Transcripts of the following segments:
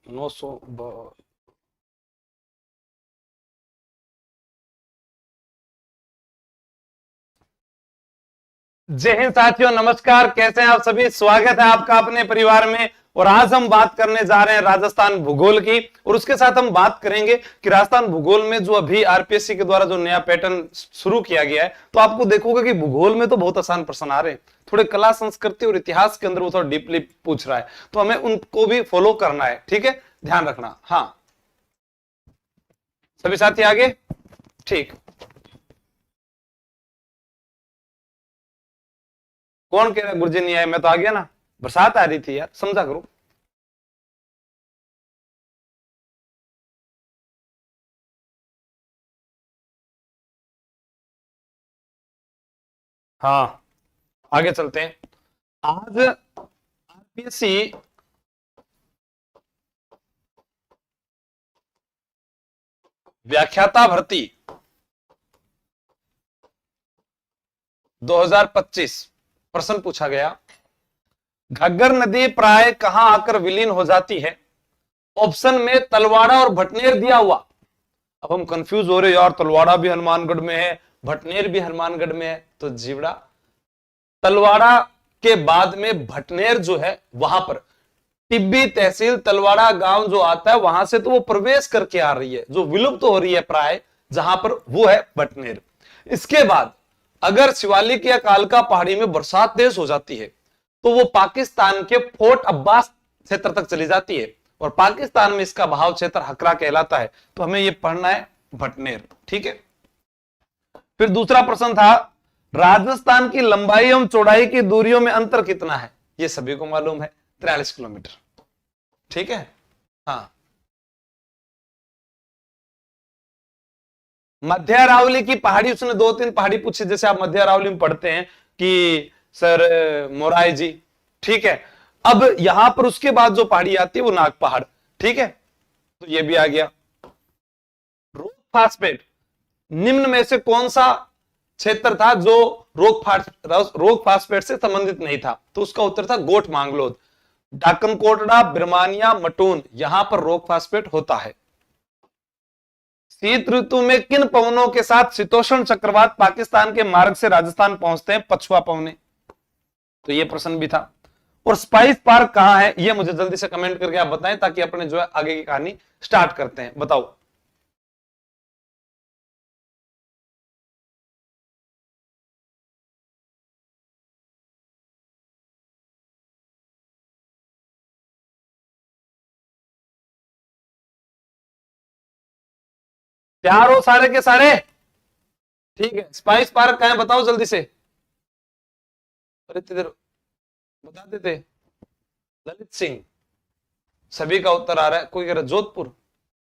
900। जय हिंद साथियों, नमस्कार। कैसे हैं आप सभी? स्वागत है आपका अपने परिवार में। और आज हम बात करने जा रहे हैं राजस्थान भूगोल की, और उसके साथ हम बात करेंगे कि राजस्थान भूगोल में जो अभी आरपीएससी के द्वारा जो नया पैटर्न शुरू किया गया है, तो आपको देखोगे कि भूगोल में तो बहुत आसान प्रश्न आ रहे हैं, थोड़े कला संस्कृति और इतिहास के अंदर वो थोड़ा डीपली पूछ रहा है, तो हमें उनको भी फॉलो करना है। ठीक है, ध्यान रखना। हाँ, सभी साथी आगे। ठीक, कौन कह रहा है गुरुजी नहीं आए? मैं तो आ गया ना, बरसात आ रही थी यार, समझा करो। हाँ, आगे चलते हैं। आज आरपीएससी व्याख्याता भर्ती 2025 प्रश्न पूछा गया। घग्गर नदी प्राय कहां आकर विलीन हो जाती है? ऑप्शन में तलवाड़ा और भटनेर दिया हुआ। अब हम कंफ्यूज हो रहे यार, तलवाड़ा भी हनुमानगढ़ में है, भटनेर भी हनुमानगढ़ में है, तो जीवड़ा तलवाड़ा के बाद में भटनेर जो है वहां पर टिब्बी तहसील तलवाड़ा गांव जो आता है वहां से तो वो प्रवेश करके आ रही है, जो विलुप्त हो रही है प्राय, जहां पर वो है भटनेर। इसके बाद अगर शिवालिक या कालका पहाड़ी में बरसात तेज हो जाती है तो वो पाकिस्तान के फोर्ट अब्बास क्षेत्र तक चली जाती है, और पाकिस्तान में इसका बहाव क्षेत्र हकरा कहलाता है। तो हमें ये पढ़ना है भटनेर। ठीक है, फिर दूसरा प्रश्न था, राजस्थान की लंबाई एवं चौड़ाई की दूरियों में अंतर कितना है? ये सभी को मालूम है, 43 किलोमीटर। ठीक है। हाँ, मध्य अरावली की पहाड़ी, उसने दो तीन पहाड़ी पूछी, जैसे आप मध्य अरावली में पढ़ते हैं कि सर मोराई जी। ठीक है, अब यहां पर उसके बाद जो पहाड़ी आती है वो नाग पहाड़। ठीक है, तो ये भी आ गया। रोक फास्फेट निम्न में से कौन सा क्षेत्र था जो रोक फास्फेट से संबंधित नहीं था? तो उसका उत्तर था गोठ मांगलोद। डाकन कोटड़ा, बिरमानिया, मटून, यहां पर रोक फास्फेट होता है। शीत ऋतु में किन पवनों के साथ शीतोष्ण चक्रवात पाकिस्तान के मार्ग से राजस्थान पहुंचते हैं? पछुआ पवने। तो ये प्रश्न भी था। और स्पाइस पार्क कहां है? ये मुझे जल्दी से कमेंट करके आप बताएं, ताकि अपने जो है आगे की कहानी स्टार्ट करते हैं। बताओ। तैयार हो सारे के सारे? ठीक है, स्पाइस पार्क कहां है बताओ जल्दी से। अरे इतनी देर बता देते। ललित सिंह, सभी का उत्तर आ रहा है। कोई कह रहा जोधपुर,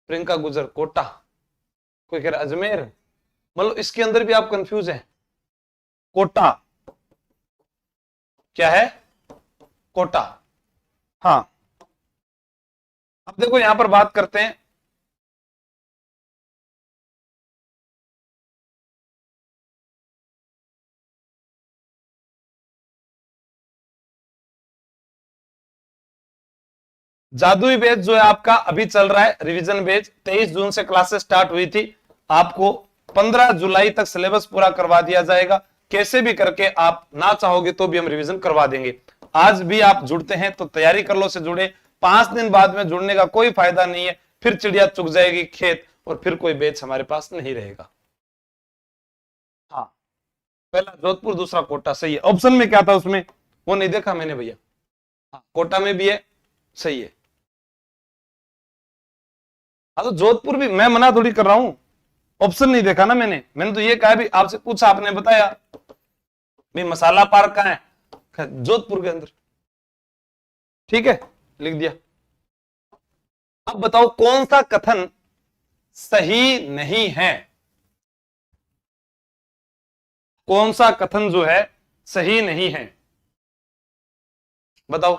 प्रियंका गुजर कोटा, कोई कह रहा अजमेर। मतलब इसके अंदर भी आप कंफ्यूज हैं। कोटा क्या है? कोटा। हाँ, अब देखो यहां पर बात करते हैं। जादुई बैच जो है आपका अभी चल रहा है, रिवीजन बैच 23 जून से क्लासेस स्टार्ट हुई थी। आपको 15 जुलाई तक सिलेबस पूरा करवा दिया जाएगा। कैसे भी करके आप ना चाहोगे तो भी हम रिवीजन करवा देंगे। आज भी आप जुड़ते हैं तो तैयारी कर लो से जुड़े। 5 दिन बाद में जुड़ने का कोई फायदा नहीं है, फिर चिड़िया चुग जाएगी खेत और फिर कोई बैच हमारे पास नहीं रहेगा। हाँ, पहला जोधपुर, दूसरा कोटा। सही है। ऑप्शन में क्या था उसमें? वो नहीं देखा मैंने भैया। हाँ, कोटा में भी है। सही है। हाँ, तो जोधपुर भी मैं मना थोड़ी कर रहा हूं। ऑप्शन नहीं देखा ना मैंने। मैंने तो ये कहा भी आपसे पूछा, आपने बताया भाई मसाला पार्क कहां है, जोधपुर के अंदर। ठीक है, लिख दिया। अब बताओ कौन सा कथन सही नहीं है? कौन सा कथन जो है सही नहीं है? बताओ।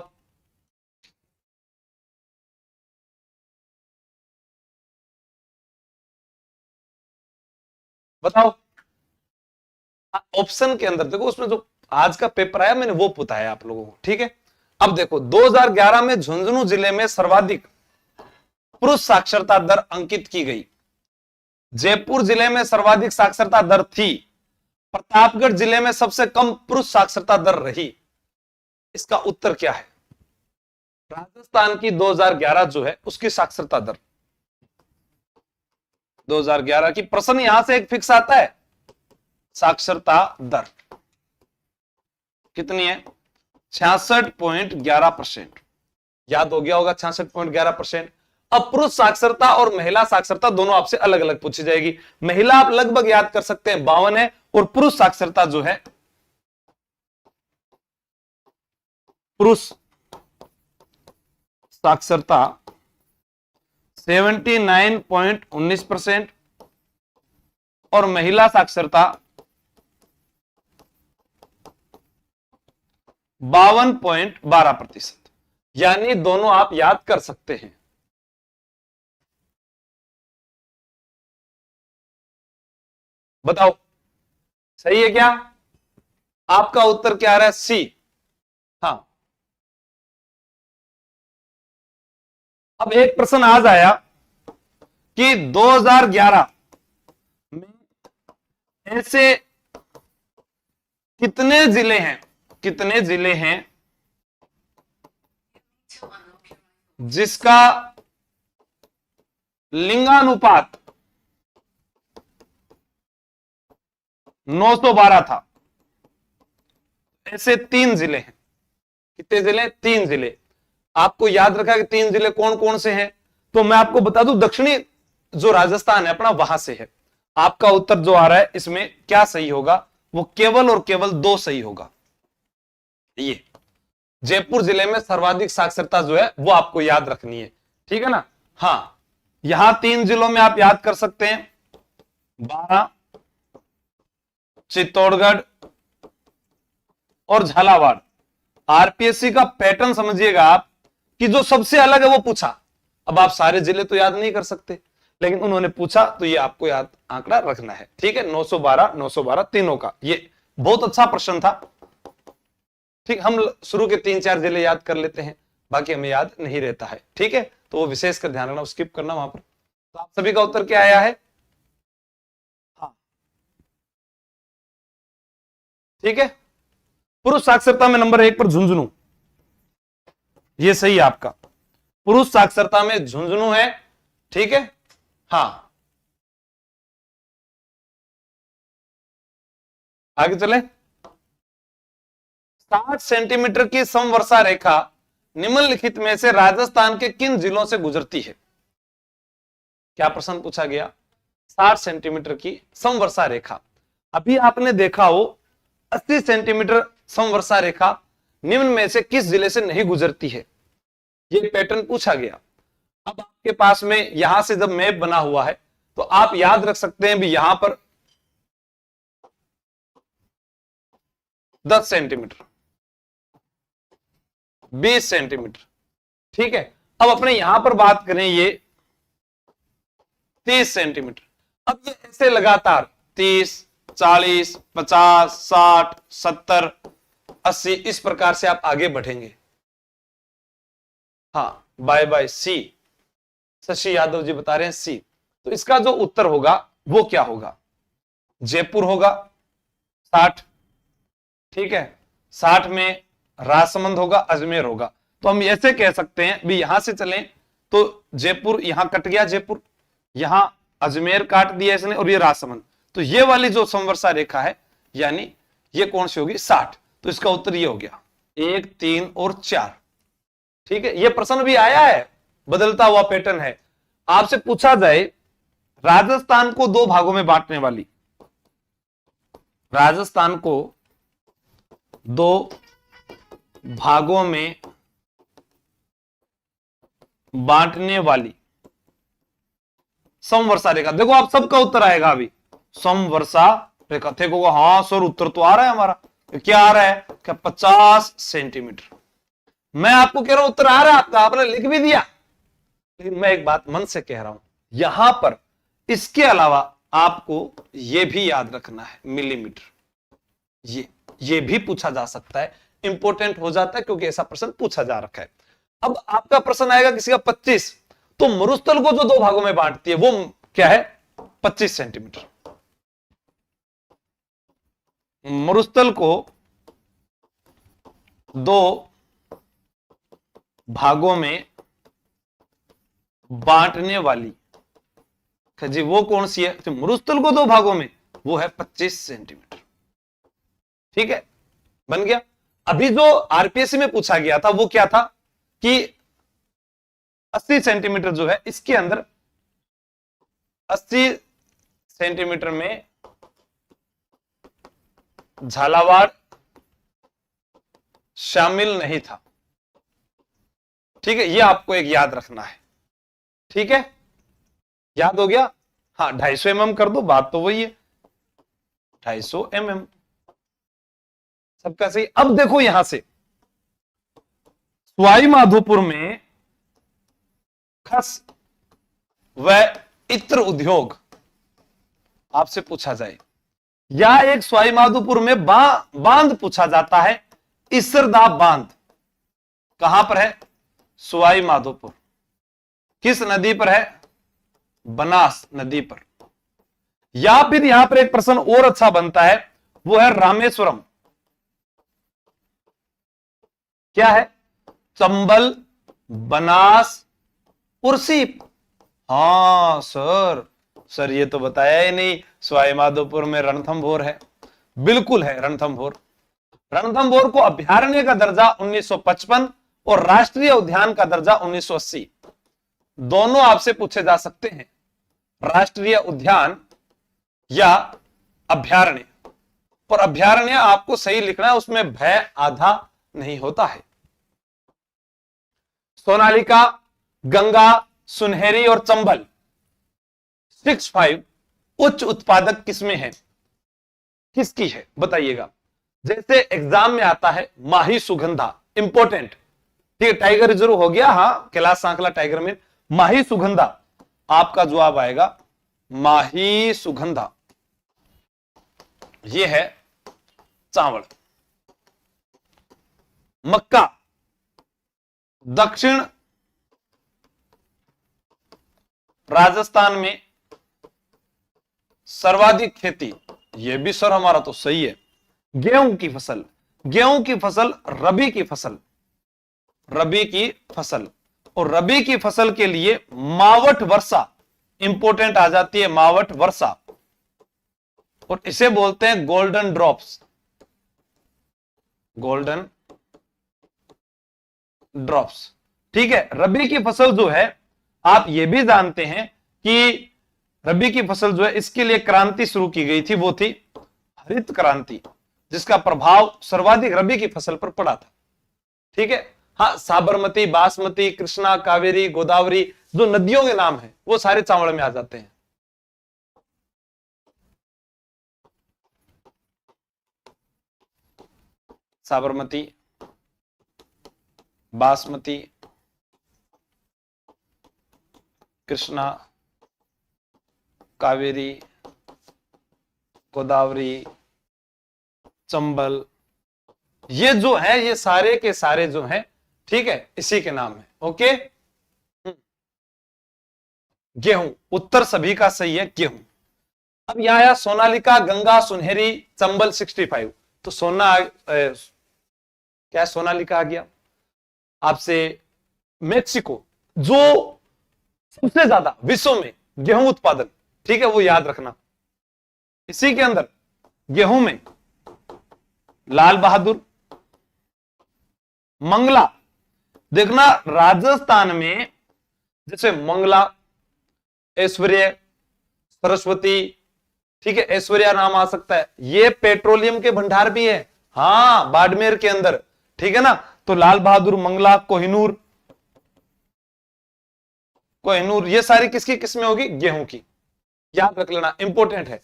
बताओ। ऑप्शन के अंदर देखो, उसमें जो आज का पेपर आया मैंने वो पूछा है आप लोगों को। ठीक है, अब देखो 2011 में झुंझुनू जिले में सर्वाधिक पुरुष साक्षरता दर अंकित की गई। जयपुर जिले में सर्वाधिक साक्षरता दर थी, प्रतापगढ़ जिले में सबसे कम पुरुष साक्षरता दर रही। इसका उत्तर क्या है? राजस्थान की 2011 जो है उसकी साक्षरता दर, 2011 की प्रश्न यहां से एक फिक्स आता है, साक्षरता दर कितनी है? 66.11%। याद हो गया होगा 66.11%। अब पुरुष साक्षरता और महिला साक्षरता दोनों आपसे अलग अलग पूछी जाएगी। महिला आप लगभग याद कर सकते हैं 52 है, और पुरुष साक्षरता जो है, पुरुष साक्षरता 79.19% और महिला साक्षरता 52.12%। यानी दोनों आप याद कर सकते हैं। बताओ सही है क्या? आपका उत्तर क्या आ रहा है? सी। हाँ, अब एक प्रश्न आज आया कि 2011 में ऐसे कितने जिले हैं, कितने जिले हैं जिसका लिंगानुपात 912 था? ऐसे 3 जिले हैं। कितने जिले? 3 जिले। आपको याद रखा कि 3 जिले कौन कौन से हैं? तो मैं आपको बता दूं, दक्षिणी जो राजस्थान है अपना, वहां से है। आपका उत्तर जो आ रहा है इसमें क्या सही होगा? वो केवल और केवल 2 सही होगा। ये जयपुर जिले में सर्वाधिक साक्षरता जो है वो आपको याद रखनी है, ठीक है ना? हाँ, यहां 3 जिलों में आप याद कर सकते हैं, बारां, चित्तौड़गढ़ और झालावाड़। आरपीएससी का पैटर्न समझिएगा आप कि जो सबसे अलग है वो पूछा। अब आप सारे जिले तो याद नहीं कर सकते, लेकिन उन्होंने पूछा तो ये आपको याद आंकड़ा रखना है, ठीक है? 912 912 तीनों का। ये बहुत अच्छा प्रश्न था। ठीक, हम शुरू के 3-4 जिले याद कर लेते हैं, बाकी हमें याद नहीं रहता है, ठीक है? तो वो विशेष कर ध्यान रखना, स्किप करना वहां पर। तो आप सभी का उत्तर क्या आया है? हाँ, ठीक है। पुरुष साक्षरता में नंबर 1 पर झुंझुनू, ये सही है आपका। पुरुष साक्षरता में झुंझुनू है, ठीक है। हाँ, आगे चले। 60 सेंटीमीटर की समवर्षा रेखा निम्नलिखित में से राजस्थान के किन जिलों से गुजरती है? क्या प्रश्न पूछा गया? 60 सेंटीमीटर की समवर्षा रेखा। अभी आपने देखा हो 80 सेंटीमीटर समवर्षा रेखा निम्न में से किस जिले से नहीं गुजरती है? ये पैटर्न पूछा गया। अब आपके पास में यहां से जब मैप बना हुआ है तो आप याद रख सकते हैं भी यहां पर 10 सेंटीमीटर, 20 सेंटीमीटर, ठीक है। अब अपने यहां पर बात करें, ये 30 सेंटीमीटर। अब ये ऐसे लगातार 30, 40, 50, 60, 70, 80 इस प्रकार से आप आगे बढ़ेंगे। हाँ, बाय बाय सी, शशि यादव जी बता रहे हैं सी। तो इसका जो उत्तर होगा वो क्या होगा? जयपुर होगा 60, ठीक है। 60 में राजसमंद होगा, अजमेर होगा। तो हम ऐसे कह सकते हैं भी यहां से चलें तो जयपुर यहां कट गया, जयपुर यहां अजमेर काट दिया इसने, और ये राजसमंद। तो ये वाली जो समवर्षा रेखा है यानी ये कौन सी होगी? 60। तो इसका उत्तर ये हो गया 1, 3 और 4, ठीक है। ये प्रश्न भी आया है, बदलता हुआ पैटर्न है। आपसे पूछा जाए राजस्थान को 2 भागों में बांटने वाली, राजस्थान को 2 भागों में बांटने वाली समवर्षा रेखा, देखो आप सबका उत्तर आएगा अभी समवर्षा रेखा। देखो हाँ सर उत्तर तो आ रहा है हमारा, क्या आ रहा है? क्या 50 सेंटीमीटर। मैं आपको कह रहा हूं उत्तर आ रहा है आपका, आपने लिख भी दिया, लेकिन मैं एक बात मन से कह रहा हूं यहां पर इसके अलावा आपको यह भी याद रखना है, मिलीमीटर। ये भी पूछा जा सकता है, इंपॉर्टेंट हो जाता है क्योंकि ऐसा प्रश्न पूछा जा रखा है। अब आपका प्रश्न आएगा किसी का 25, तो मरुस्थल को जो दो भागों में बांटती है वो क्या है? 25 सेंटीमीटर। मरुस्थल को दो भागों में बांटने वाली जी वो कौन सी है? तो मरुस्थल को दो भागों में, वो है 25 सेंटीमीटर। ठीक है, बन गया। अभी जो आरपीएससी में पूछा गया था वो क्या था कि 80 सेंटीमीटर जो है, इसके अंदर 80 सेंटीमीटर में झालावाड़ शामिल नहीं था। ठीक है, ये आपको एक याद रखना है। ठीक है, याद हो गया? हाँ, 250 mm कर दो, बात तो वही है, 250 mm सबका सही। अब देखो यहां से सवाई माधोपुर में खस व इत्र उद्योग आपसे पूछा जाए, या एक सवाई माधोपुर में बांध पूछा जाता है, इसरदा बांध कहां पर है? सवाई माधोपुर। किस नदी पर है? बनास नदी पर। या फिर यहां पर एक प्रश्न और अच्छा बनता है, वो है रामेश्वरम। क्या है? चंबल, बनास, उर्सी। हाँ सर ये तो बताया ही नहीं, सवाई माधोपुर में रणथंभौर है। बिल्कुल है रणथंभौर। रणथंभौर को अभयारण्य का दर्जा 1955 और राष्ट्रीय उद्यान का दर्जा 1980। दोनों आपसे पूछे जा सकते हैं, राष्ट्रीय उद्यान या अभयारण्य। और अभयारण्य आपको सही लिखना है, उसमें भय आधा नहीं होता है। सोनालिका, गंगा, सुनहरी और चंबल 6-5 उच्च उत्पादक किसमें है? किसकी है बताइएगा? जैसे एग्जाम में आता है माही सुगंधा, इंपॉर्टेंट। ठीक है, टाइगर रिजर्व हो गया, हाँ कैलाश सांकला टाइगर में। माही सुगंधा, आपका जवाब आएगा माही सुगंधा, ये है चावल। मक्का, दक्षिण राजस्थान में सर्वाधिक खेती, यह भी सर हमारा तो सही है। गेहूं की फसल, गेहूं की फसल रबी की फसल, रबी की फसल। और रबी की फसल के लिए मावठ वर्षा इंपोर्टेंट आ जाती है, मावठ वर्षा। और इसे बोलते हैं गोल्डन ड्रॉप्स, गोल्डन ड्रॉप्स। ठीक है, रबी की फसल जो है, आप ये भी जानते हैं कि रबी की फसल जो है, इसके लिए क्रांति शुरू की गई थी, वो थी हरित क्रांति, जिसका प्रभाव सर्वाधिक रबी की फसल पर पड़ा था। ठीक है, हाँ साबरमती, बासमती, कृष्णा, कावेरी, गोदावरी जो नदियों के नाम है, वो सारे चावल में आ जाते हैं। साबरमती, बासमती, कृष्णा, कावेरी, गोदावरी, चंबल, ये जो है, ये सारे के सारे जो हैं, ठीक है, इसी के नाम है। ओके, गेहूं, उत्तर सभी का सही है, गेहूं। अब यहां आया सोनालिका, गंगा, सुनहरी, चंबल 65। तो क्या है? सोनालिका आ गया। आपसे मेक्सिको, जो सबसे ज्यादा विश्व में गेहूं उत्पादन, ठीक है, वो याद रखना। इसी के अंदर गेहूं में लाल बहादुर, मंगला। देखना राजस्थान में जैसे मंगला, ऐश्वर्य, सरस्वती, ठीक है, ऐश्वर्या नाम आ सकता है, ये पेट्रोलियम के भंडार भी है, हाँ बाड़मेर के अंदर। ठीक है ना, तो लाल बहादुर, मंगला, कोहिनूर, कोहिनूर, ये सारी किसकी किस्में होगी? गेहूं की। याद रख लेना, इंपॉर्टेंट है।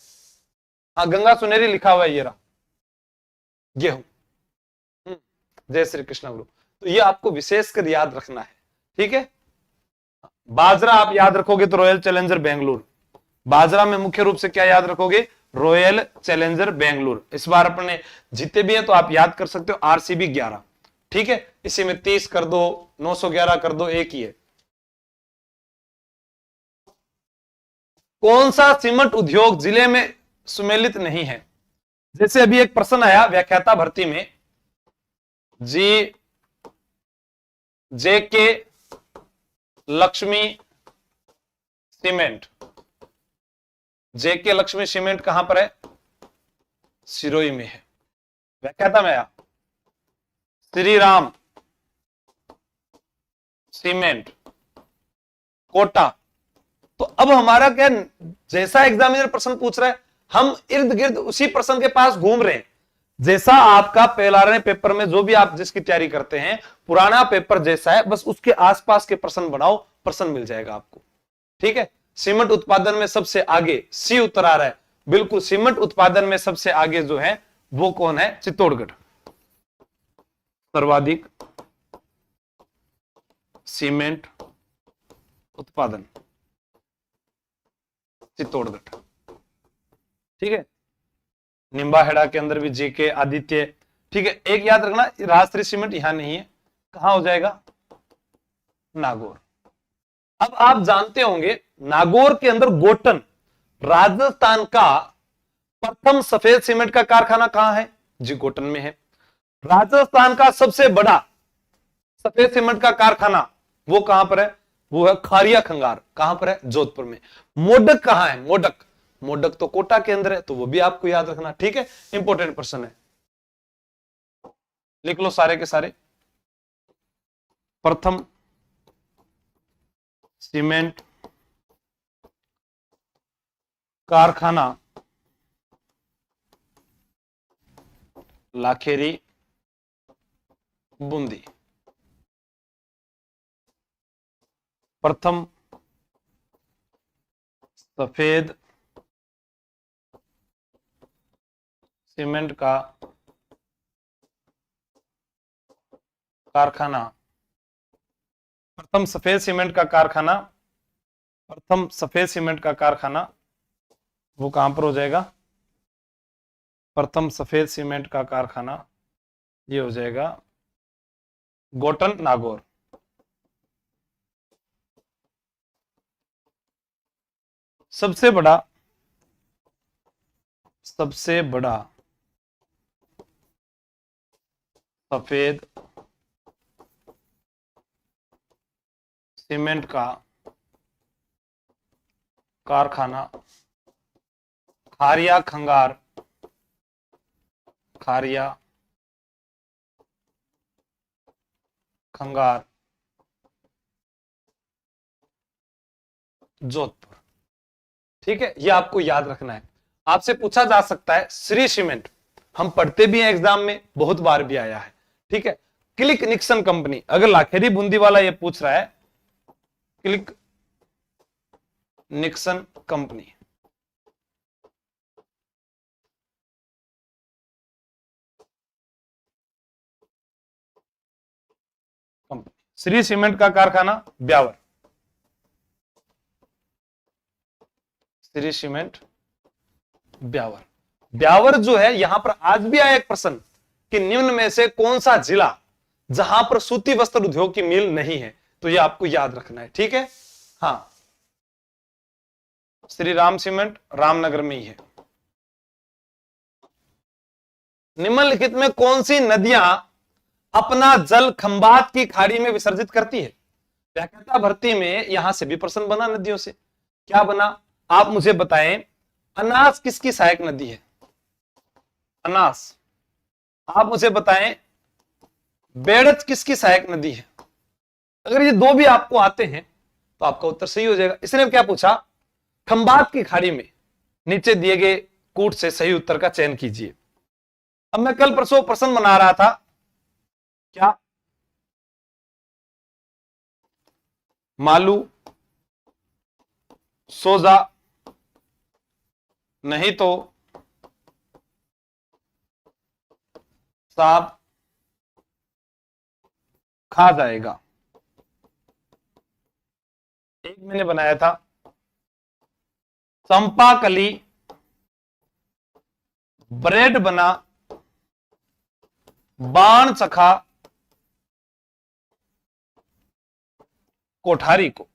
हाँ, गंगा सुनहरी लिखा हुआ है, ये रहा गेहूं। जय श्री कृष्ण गुरु। तो ये आपको विशेषकर याद रखना है। ठीक है, बाजरा आप याद रखोगे तो रॉयल चैलेंजर बेंगलुरु। बाजरा में मुख्य रूप से क्या याद रखोगे? Royal challenger Bengaluru. इस बार अपने जीते भी हैं तो आप याद कर सकते हो, आरसीबी 11। ठीक है, इसी में 30 कर दो, 911 कर दो, एक ही है। कौन सा सीमेंट उद्योग जिले में सुमेलित नहीं है? जैसे अभी एक प्रश्न आया व्याख्याता भर्ती में, जी जेके लक्ष्मी सीमेंट, जेके लक्ष्मी सीमेंट कहां पर है? सिरोही में है। व्याख्याता में आया श्री राम सीमेंट कोटा। तो अब हमारा क्या, जैसा एग्जामिनर प्रश्न पूछ रहा है हम इर्द गिर्द उसी प्रश्न के पास घूम रहे हैं। जैसा आपका पहले पेपर में जो भी आप जिसकी तैयारी करते हैं पुराना पेपर जैसा है, बस उसके आसपास के प्रश्न बनाओ, प्रश्न मिल जाएगा आपको। ठीक है। सीमेंट उत्पादन में सबसे आगे सी उत्तर आ रहा है, बिल्कुल सीमेंट उत्पादन में सबसे आगे जो है वो कौन है? चित्तौड़गढ़। सर्वाधिक सीमेंट उत्पादन चित्तौड़गढ़। ठीक है। निंबाहेड़ा के अंदर भी जेके आदित्य। ठीक है। एक याद रखना, राजश्री सीमेंट यहां नहीं है, कहां हो जाएगा? नागौर। अब आप जानते होंगे नागौर के अंदर गोटन, राजस्थान का प्रथम सफेद सीमेंट का कारखाना कहां है? जी गोटन में है। राजस्थान का सबसे बड़ा सफेद सीमेंट का कारखाना वो कहां पर है? वो है खारिया खंगार। कहां पर है? जोधपुर में। मोडक कहां है? मोडक, मोडक तो कोटा के अंदर है, तो वो भी आपको याद रखना। ठीक है। इंपॉर्टेंट प्रश्न है, लिख लो सारे के सारे। प्रथम सीमेंट कारखाना लाखेरी बूंदी। प्रथम सफेद सीमेंट का कारखाना, प्रथम सफेद सीमेंट का कारखाना, प्रथम सफेद सीमेंट का कारखाना वो कहां पर हो जाएगा? प्रथम सफेद सीमेंट का कारखाना ये हो जाएगा गोटन नागौर। सबसे बड़ा सफेद सीमेंट का कारखाना खारिया खंगार, खारिया खंगार जोधपुर। ठीक है। ये आपको याद रखना है। आपसे पूछा जा सकता है श्री सीमेंट, हम पढ़ते भी हैं एग्जाम में, बहुत बार भी आया है। ठीक है। क्लिक निक्सन कंपनी, अगर लाखेरी बूंदी वाला ये पूछ रहा है, click Nixon company. Shri cement का कारखाना ब्यावर, श्री सीमेंट ब्यावर। ब्यावर जो है यहां पर आज भी आया एक प्रश्न कि निम्न में से कौन सा जिला जहां पर सूती वस्त्र उद्योग की मिल नहीं है, तो ये आपको याद रखना है। ठीक है। हाँ, श्री राम सीमेंट रामनगर में ही है। निम्नलिखित में कौन सी नदियां अपना जल खंबात की खाड़ी में विसर्जित करती है? व्याख्याता भर्ती में यहां से भी प्रश्न बना नदियों से। क्या बना? आप मुझे बताएं, अनास किसकी सहायक नदी है? अनास। आप मुझे बताएं, बेड़च किसकी सहायक नदी है? अगर ये दो भी आपको आते हैं तो आपका उत्तर सही हो जाएगा। इसने क्या पूछा? खंबात की खाड़ी में नीचे दिए गए कूट से सही उत्तर का चयन कीजिए। अब मैं कल परसों प्रश्न बना रहा था, क्या मालू, सोजा, नहीं तो सांप खा जाएगा। एक मैंने बनाया था चंपाकली ब्रेड बना बाण चखा कोठारी को।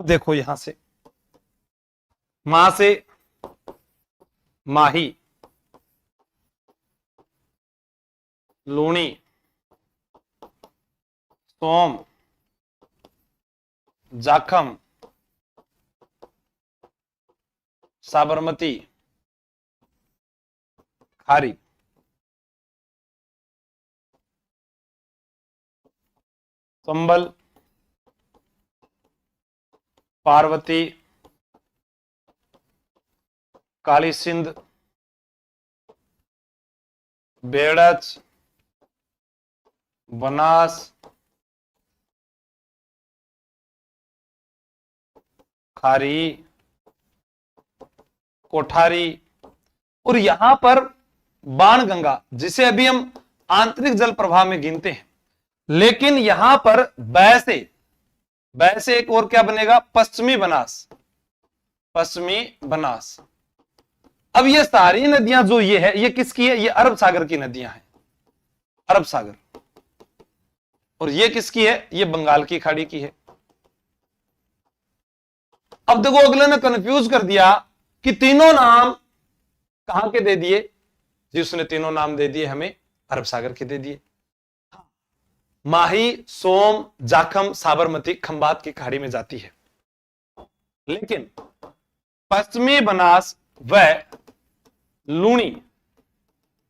अब देखो यहां से, मां से माही, लूणी, सोम, जाखम, साबरमती, खारी। संबल, पार्वती, काली सिंध, बेड़च, बनास, खारी, कोठारी, और यहां पर बाणगंगा, जिसे अभी हम आंतरिक जल प्रवाह में गिनते हैं, लेकिन यहां पर बै से एक और क्या बनेगा, पश्चिमी बनास, पश्चिमी बनास। अब ये सारी नदियां जो ये है, ये किसकी है, ये अरब सागर की नदियां हैं, अरब सागर। और ये किसकी है, ये बंगाल की खाड़ी की है। अब देखो अगले ने कंफ्यूज कर दिया कि तीनों नाम कहां के दे दिए जी, उसने तीनों नाम दे दिए हमें अरब सागर के दे दिए। माही, सोम, जाखम, साबरमती खंबात की खाड़ी में जाती है, लेकिन पश्चिमी बनास व लूणी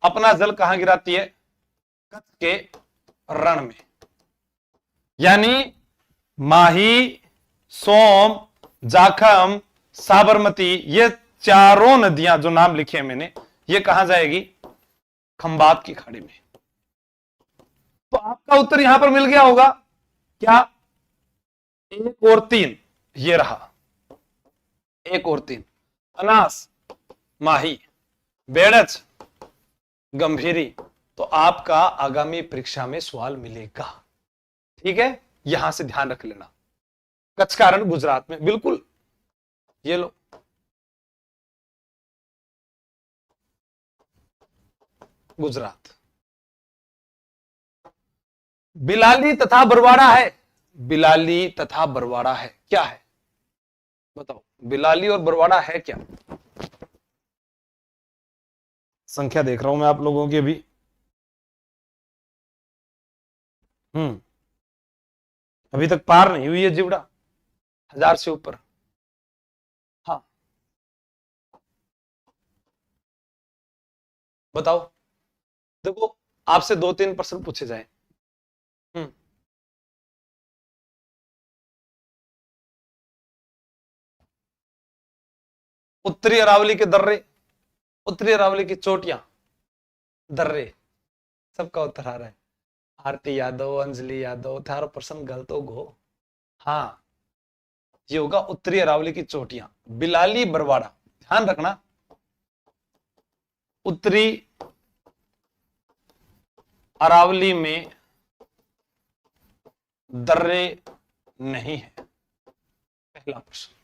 अपना जल कहां गिराती है, कच्छ के रण में। यानी माही, सोम, जाखम, साबरमती, ये चारों नदियां जो नाम लिखे हैं मैंने, ये कहां जाएगी, खंबात की खाड़ी में। तो आपका उत्तर यहां पर मिल गया होगा क्या, 1 और 3, ये रहा 1 और 3, अनास, माही, बेड़च, गंभीरी। तो आपका आगामी परीक्षा में सवाल मिलेगा, ठीक है, यहां से ध्यान रख लेना। कच्छ का रण गुजरात में, बिल्कुल, ये लो, गुजरात। बिलाली तथा बरवाड़ा है, बिलाली तथा बरवाड़ा है, क्या है बताओ, बिलाली और बरवाड़ा है क्या। संख्या देख रहा हूं मैं आप लोगों की अभी। अभी तक पार नहीं हुई है जिवड़ा, 1000 से ऊपर। हाँ बताओ, देखो आपसे 2-3 प्रश्न पूछे जाए। उत्तरी अरावली के दर्रे, उत्तरी अरावली की चोटियां, दर्रे, सबका उत्तर आ रहा है। आरती यादव, अंजलि यादव, थारो प्रश्न गलत हो गो। हाँ ये होगा उत्तरी अरावली की चोटियां, बिलाली बरवाड़ा, ध्यान रखना। उत्तरी अरावली में दर्रे नहीं है, पहला प्रश्न।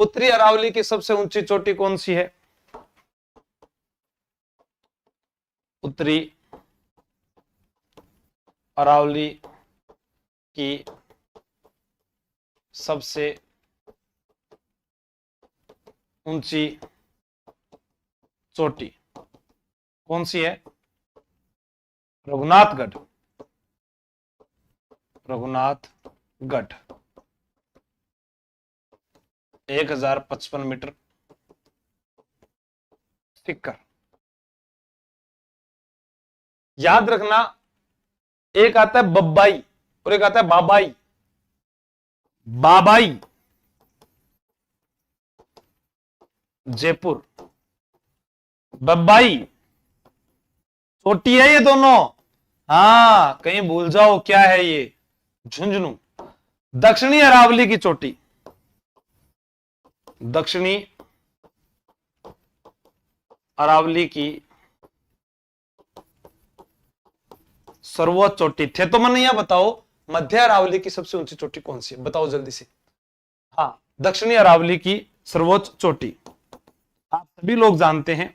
उत्तरी अरावली की सबसे ऊंची चोटी कौन सी है, उत्तरी अरावली की सबसे ऊंची चोटी कौन सी है, रघुनाथगढ़, रघुनाथगढ़ 1055 मीटर सिक्कर। याद रखना, एक आता है बब्बाई और एक आता है बाबाई। बाबाई जयपुर, बब्बाई चोटी है ये दोनों। हाँ कहीं भूल जाओ क्या है ये, झुंझुनू। दक्षिणी अरावली की चोटी, दक्षिणी अरावली की सर्वोच्च चोटी थे तो मन यह बताओ, मध्य अरावली की सबसे ऊंची चोटी कौन सी है, बताओ जल्दी से। हाँ दक्षिणी अरावली की सर्वोच्च चोटी आप सभी लोग जानते हैं,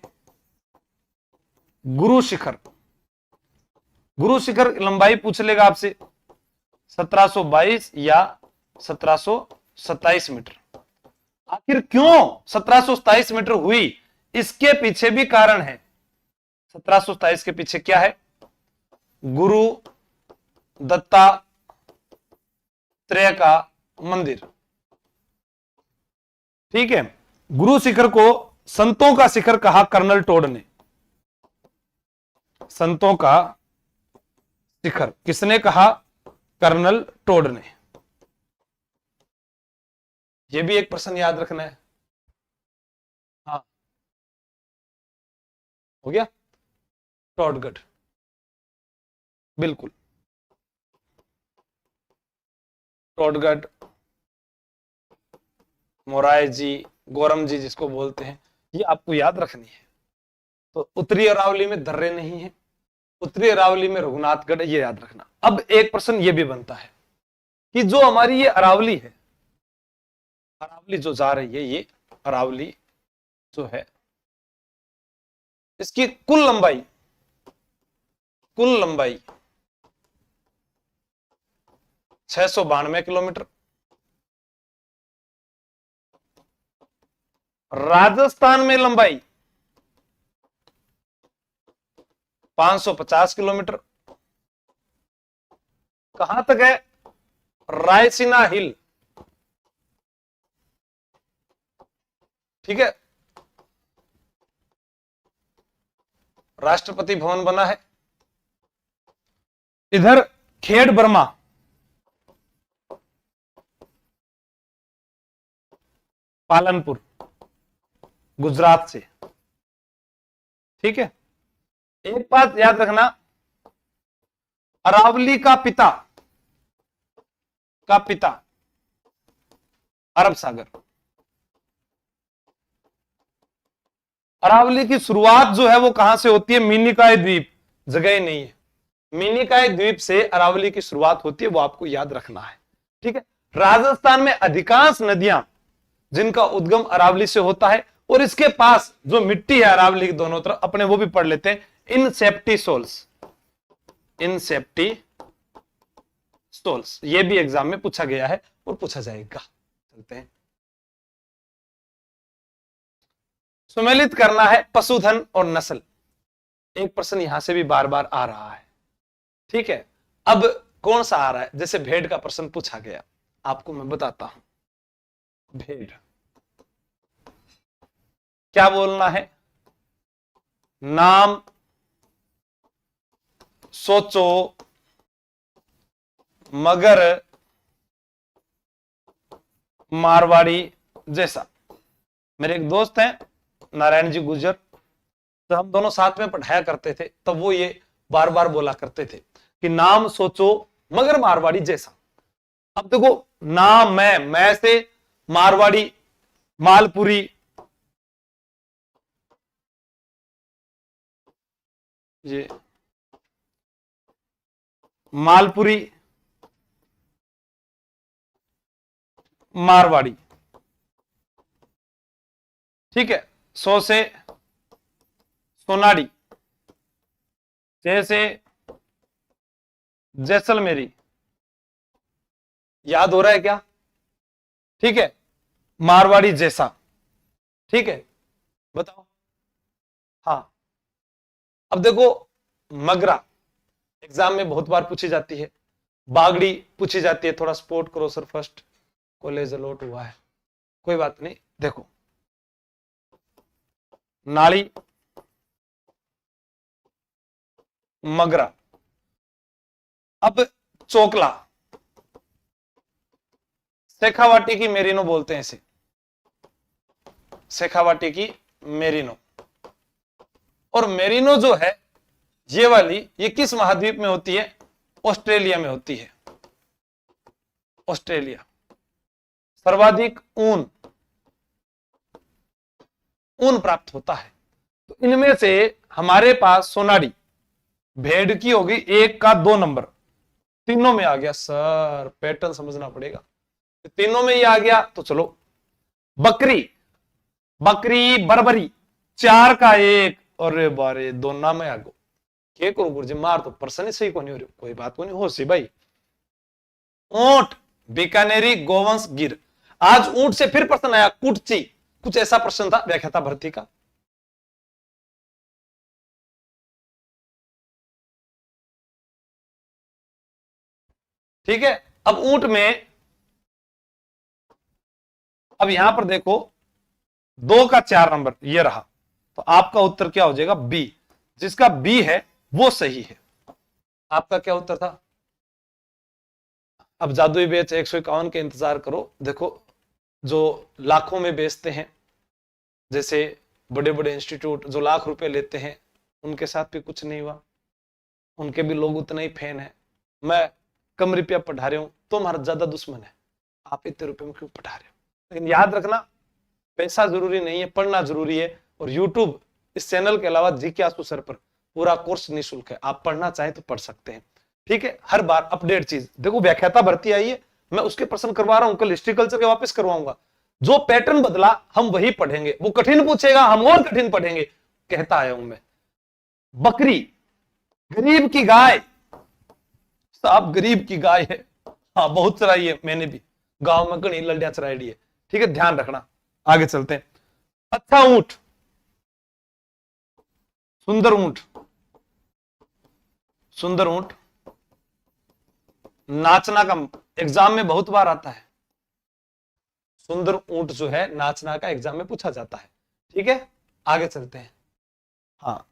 गुरु शिखर। गुरु शिखर लंबाई पूछ लेगा आपसे 1722 या 27 मीटर। आखिर क्यों 1727 मीटर हुई, इसके पीछे भी कारण है। 1727 के पीछे क्या है? गुरु दत्तात्रेय का मंदिर। ठीक है, गुरु शिखर को संतों का शिखर कहा कर्नल टोड ने। संतों का शिखर किसने कहा? कर्नल टोड ने। यह भी एक प्रश्न याद रखना है। हाँ, हो गया, टोडगढ़, बिल्कुल टोडगढ़, मोराय जी, गोरम जी जिसको बोलते हैं, ये आपको याद रखनी है। तो उत्तरी अरावली में दर्रे नहीं है, उत्तरी अरावली में रघुनाथगढ़, ये याद रखना। अब एक प्रश्न ये भी बनता है कि जो हमारी ये अरावली है, अरावली जो जा रही है, ये अरावली जो है, इसकी कुल लंबाई 692 किलोमीटर। राजस्थान में लंबाई 550 किलोमीटर। कहां तक है? रायसीना हिल। ठीक है, राष्ट्रपति भवन बना है इधर। खेड़ बर्मा, पालनपुर, गुजरात से। ठीक है, एक बात याद रखना, अरावली का पिता अरब सागर। अरावली की शुरुआत जो है वो कहां से होती है? मिनिकॉय द्वीप, जगह ही नहीं है, मिनिकॉय द्वीप से अरावली की शुरुआत होती है, वो आपको याद रखना है। ठीक है, राजस्थान में अधिकांश नदियां जिनका उद्गम अरावली से होता है, और इसके पास जो मिट्टी है अरावली के दोनों तरफ, अपने वो भी पढ़ लेते हैं, इनसेप्टी सोल्स, ये भी एग्जाम में पूछा गया है और पूछा जाएगा। चलते हैं, सुमेलित करना है पशुधन और नस्ल। एक प्रश्न यहां से भी बार बार आ रहा है। ठीक है, अब कौन सा आ रहा है? जैसे भेड़ का प्रश्न पूछा गया, आपको मैं बताता हूं। भेड़ क्या बोलना है? नाम सोचो मगर मारवाड़ी जैसा। मेरे एक दोस्त हैं नारायण जी गुर्जर, तो हम दोनों साथ में पढ़ाया करते थे, तब वो ये बार बार बोला करते थे कि नाम सोचो मगर मारवाड़ी जैसा। अब देखो, नाम मैं से मारवाड़ी, मालपुरी, ये मालपुरी, मारवाड़ी। ठीक है, सो से सोनाड़ी, जैसे जैसलमेरी। याद हो रहा है क्या? ठीक है, मारवाड़ी जैसा। ठीक है, बताओ। हाँ, अब देखो, मगरा एग्जाम में बहुत बार पूछी जाती है, बागड़ी पूछी जाती है। थोड़ा स्पोर्ट करो सर, फर्स्ट कॉलेज अलॉट हुआ है, कोई बात नहीं। देखो, नाली, मगरा। अब चोकला, शेखावाटी की मेरिनो बोलते हैं इसे, शेखावाटी की मेरिनो। और मेरिनो जो है ये वाली, ये किस महाद्वीप में होती है? ऑस्ट्रेलिया में होती है, ऑस्ट्रेलिया। सर्वाधिक ऊन प्राप्त होता है। तो इनमें से हमारे पास सोनाड़ी भेड़ की होगी 1 का 2 नंबर, तीनों में आ गया सर, पैटर्न समझना पड़ेगा। तीनों में ही आ गया तो चलो। बकरी बरबरी 4 का 1, अरे बारे दोनों में आ गो। के करो गुरुजी, मार तो पर्सन ही सही को नहीं हो रही, कोई बात को नहीं हो सी भाई। ऊंट बीकानेरी, गोवंश, गिर। आज ऊंट से फिर प्रश्न आया, कुटची, कुछ ऐसा प्रश्न था व्याख्याता भर्ती का। ठीक है, अब ऊंट में, अब यहां पर देखो 2 का 4 नंबर ये रहा, तो आपका उत्तर क्या हो जाएगा, बी। जिसका बी है वो सही है। आपका क्या उत्तर था? अब जादुई बैच 151 के इंतजार करो। देखो जो लाखों में बेचते हैं, जैसे बड़े बड़े इंस्टीट्यूट जो लाख रुपए लेते हैं, उनके साथ भी कुछ नहीं हुआ, उनके भी लोग उतने ही फैन है। मैं कम रुपया पढ़ा रहा हूं तो हमारा ज्यादा दुश्मन है, आप इतने रुपए में क्यों पढ़ा रहे हो? लेकिन याद रखना, पैसा जरूरी नहीं है, पढ़ना जरूरी है। और यूट्यूब इस चैनल के अलावा जिज्ञासु सर पर पूरा कोर्स निःशुल्क है, आप पढ़ना चाहें तो पढ़ सकते हैं। ठीक है, हर बार अपडेट चीज देखो, व्याख्याता भर्ती आई है, मैं उसके प्रश्न करवा रहा हूं, कल हिस्ट्री कल्चर के वापस करवाऊंगा। जो पैटर्न बदला हम वही पढ़ेंगे, वो कठिन पूछेगा हम और कठिन पढ़ेंगे, कहता आया हूं मैं। बकरी गरीब की गाय, साहब गरीब की गाय है, हाँ बहुत चराई है मैंने भी, गांव में कहीं लड़िया चराई है। ठीक है, ध्यान रखना। आगे चलते हैं। अच्छा ऊंट, सुंदर ऊंट, सुंदर ऊंट नाचना का एग्जाम में बहुत बार आता है। सुंदर ऊंट जो है नाचना का एग्जाम में पूछा जाता है। ठीक है, आगे चलते हैं। हाँ,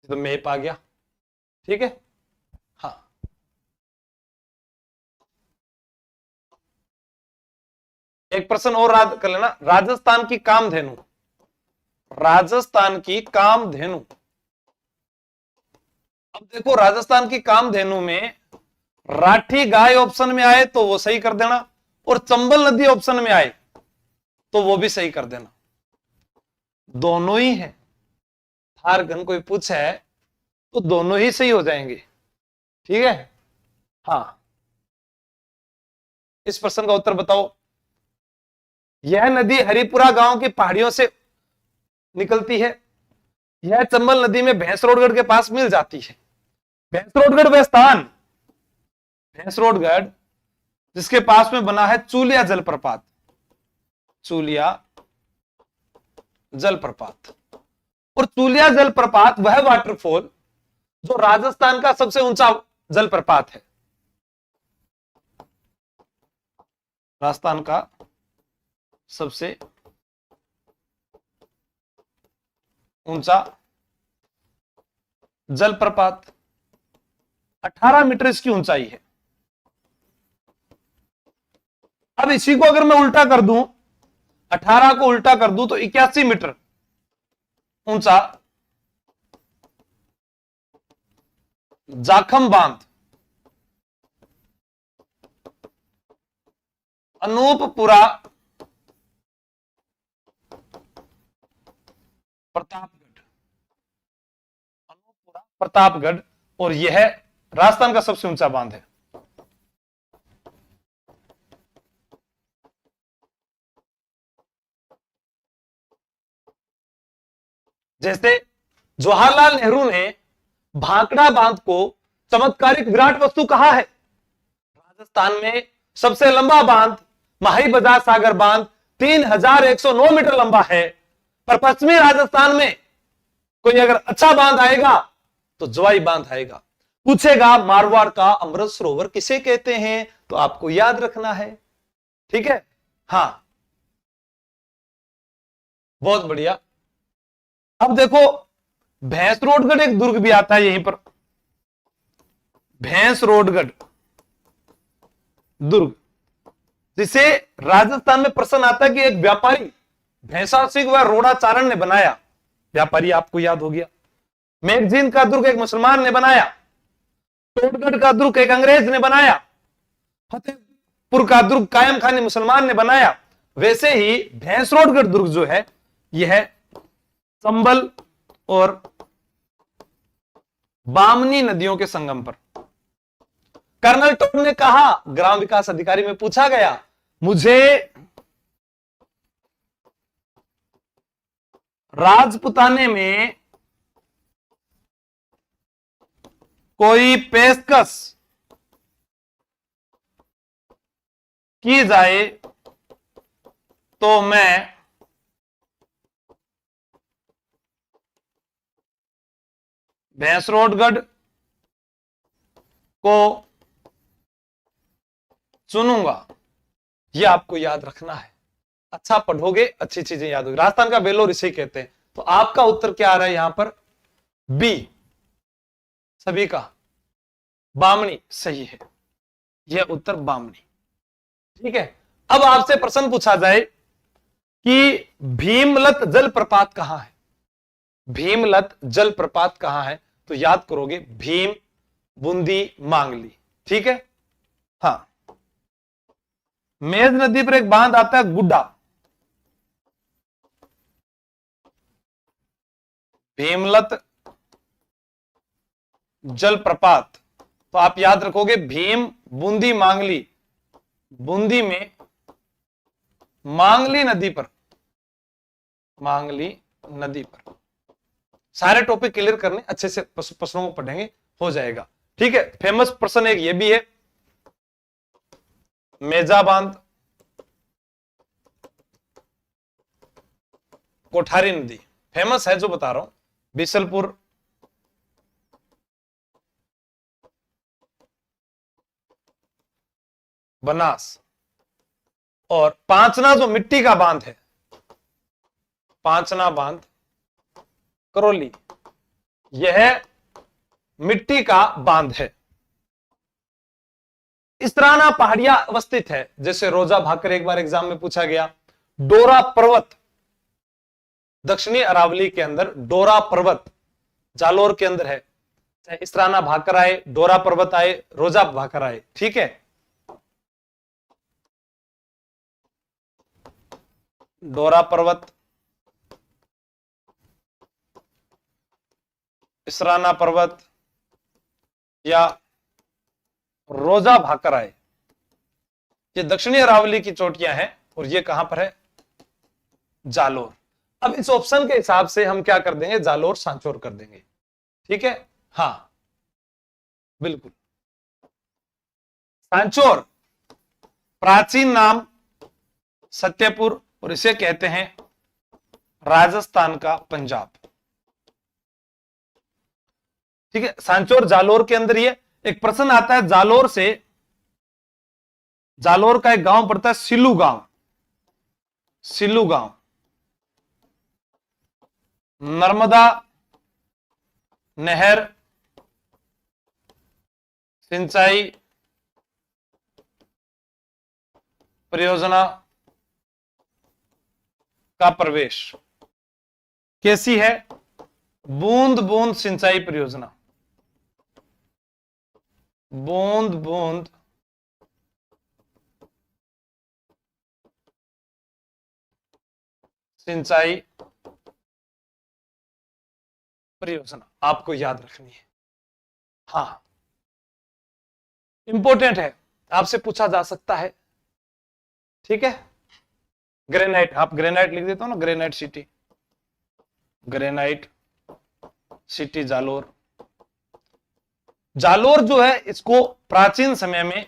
तो मैप आ गया। ठीक है, हाँ, एक प्रश्न और याद कर लेना, राजस्थान की कामधेनु, राजस्थान की कामधेनु। अब देखो राजस्थान की कामधेनु में राठी गाय ऑप्शन में आए तो वो सही कर देना, और चंबल नदी ऑप्शन में आए तो वो भी सही कर देना, दोनों ही है। थार घन कोई पूछे तो दोनों ही सही हो जाएंगे। ठीक है, हाँ, इस प्रश्न का उत्तर बताओ। यह नदी हरिपुरा गांव की पहाड़ियों से निकलती है, यह चंबल नदी में भैंसरोडगढ़ के पास मिल जाती है। भैंसरोडगढ़ वह स्थान, भैंसरोडगढ़ जिसके पास में बना है चूलिया जलप्रपात, चूलिया जलप्रपात। और चूलिया जलप्रपात वह वाटरफॉल जो राजस्थान का सबसे ऊंचा जलप्रपात है, राजस्थान का सबसे ऊंचा जलप्रपात, 18 मीटर इसकी ऊंचाई है। अब इसी को अगर मैं उल्टा कर दूं, 18 को उल्टा कर दूं तो 81 मीटर ऊंचा जाखम बांध, अनूपपुरा प्रतापगढ़, अनूपपुरा प्रतापगढ़, और यह राजस्थान का सबसे ऊंचा बांध है। जैसे जवाहरलाल नेहरू ने भाखड़ा बांध को चमत्कारिक विराट वस्तु कहा है, राजस्थान में सबसे लंबा बांध माही बजार सागर बांध 3109 मीटर लंबा है। पर पश्चिमी राजस्थान में कोई अगर अच्छा बांध आएगा तो जवाई बांध आएगा। पूछेगा मारवाड़ का अमृत सरोवर किसे कहते हैं, तो आपको याद रखना है। ठीक है, हाँ, बहुत बढ़िया। अब देखो भैंसरोडगढ़ एक दुर्ग भी आता है यहीं पर, भैंसरोडगढ़ दुर्ग, जिसे राजस्थान में प्रश्न आता है कि एक व्यापारी भैंसा सिंह व रोडाचारण ने बनाया, व्यापारी आपको याद हो गया। मैगजीन का दुर्ग एक मुसलमान ने बनाया, टोटगढ़ का दुर्ग एक अंग्रेज ने बनाया, फतेहपुर का दुर्ग कायम खान मुसलमान ने बनाया। वैसे ही भैंसरोडगढ़ दुर्ग जो है यह चंबल और बामनी नदियों के संगम पर। कर्नल टोड ने कहा, ग्राम विकास अधिकारी में पूछा गया, मुझे राजपुताने में कोई पेशकश की जाए तो मैं भैंसरोडगढ़ को चुनूंगा। ये आपको याद रखना है। अच्छा पढ़ोगे अच्छी चीजें याद होगी। राजस्थान का वेलोर इसे कहते हैं। तो आपका उत्तर क्या आ रहा है यहां पर? बी, सभी का बामणी सही है। यह उत्तर बामणी। ठीक है। अब आपसे प्रश्न पूछा जाए कि भीमलत जलप्रपात कहां है? भीमलत जलप्रपात कहां है? तो याद करोगे भीम, बूंदी, मांगली। ठीक है। हाँ, मेज नदी पर एक बांध आता है गुड्डा। भीमलत जलप्रपात, तो आप याद रखोगे भीम, बूंदी, मांगली। बूंदी में मांगली नदी पर, मांगली नदी पर। सारे टॉपिक क्लियर करने, अच्छे से प्रश्नों को पढ़ेंगे, हो जाएगा। ठीक है। फेमस प्रश्न एक ये भी है, मेजा बांध, कोठारी नदी फेमस है जो बता रहा हूं, बीसलपुर, बनास। और पांचना जो मिट्टी का बांध है, पांचना बांध करौली, यह मिट्टी का बांध है। इसराना पहाड़ियां अवस्थित है, जैसे रोजा भाकर एक बार एग्जाम में पूछा गया। डोरा पर्वत दक्षिणी अरावली के अंदर, डोरा पर्वत जालोर के अंदर है। चाहे इसराना भाकर आए, डोरा पर्वत आए, रोजा भाकर आए। ठीक है। डोरा पर्वत, इसराना पर्वत या रोजा भाकर आए, ये दक्षिणी अरावली की चोटियां हैं। और ये कहां पर है? जालोर। अब इस ऑप्शन के हिसाब से हम क्या कर देंगे? जालोर सांचौर कर देंगे। ठीक है। हाँ, बिल्कुल। सांचौर प्राचीन नाम सत्यपुर, और इसे कहते हैं राजस्थान का पंजाब। ठीक है। सांचौर जालोर के अंदर। ये एक प्रश्न आता है जालोर से, जालोर का एक गांव पड़ता है सिल्लू गांव, सिल्लू गांव नर्मदा नहर सिंचाई परियोजना का प्रवेश कैसी है? बूंद बूंद सिंचाई परियोजना, बूंद बूंद सिंचाई परियोजना आपको याद रखनी है। हाँ, इंपॉर्टेंट है, आपसे पूछा जा सकता है। ठीक है। ग्रेनाइट, आप ग्रेनाइट लिख देता हूं ना, granite city, granite city Jalore. Jalore जो है इसको प्राचीन समय में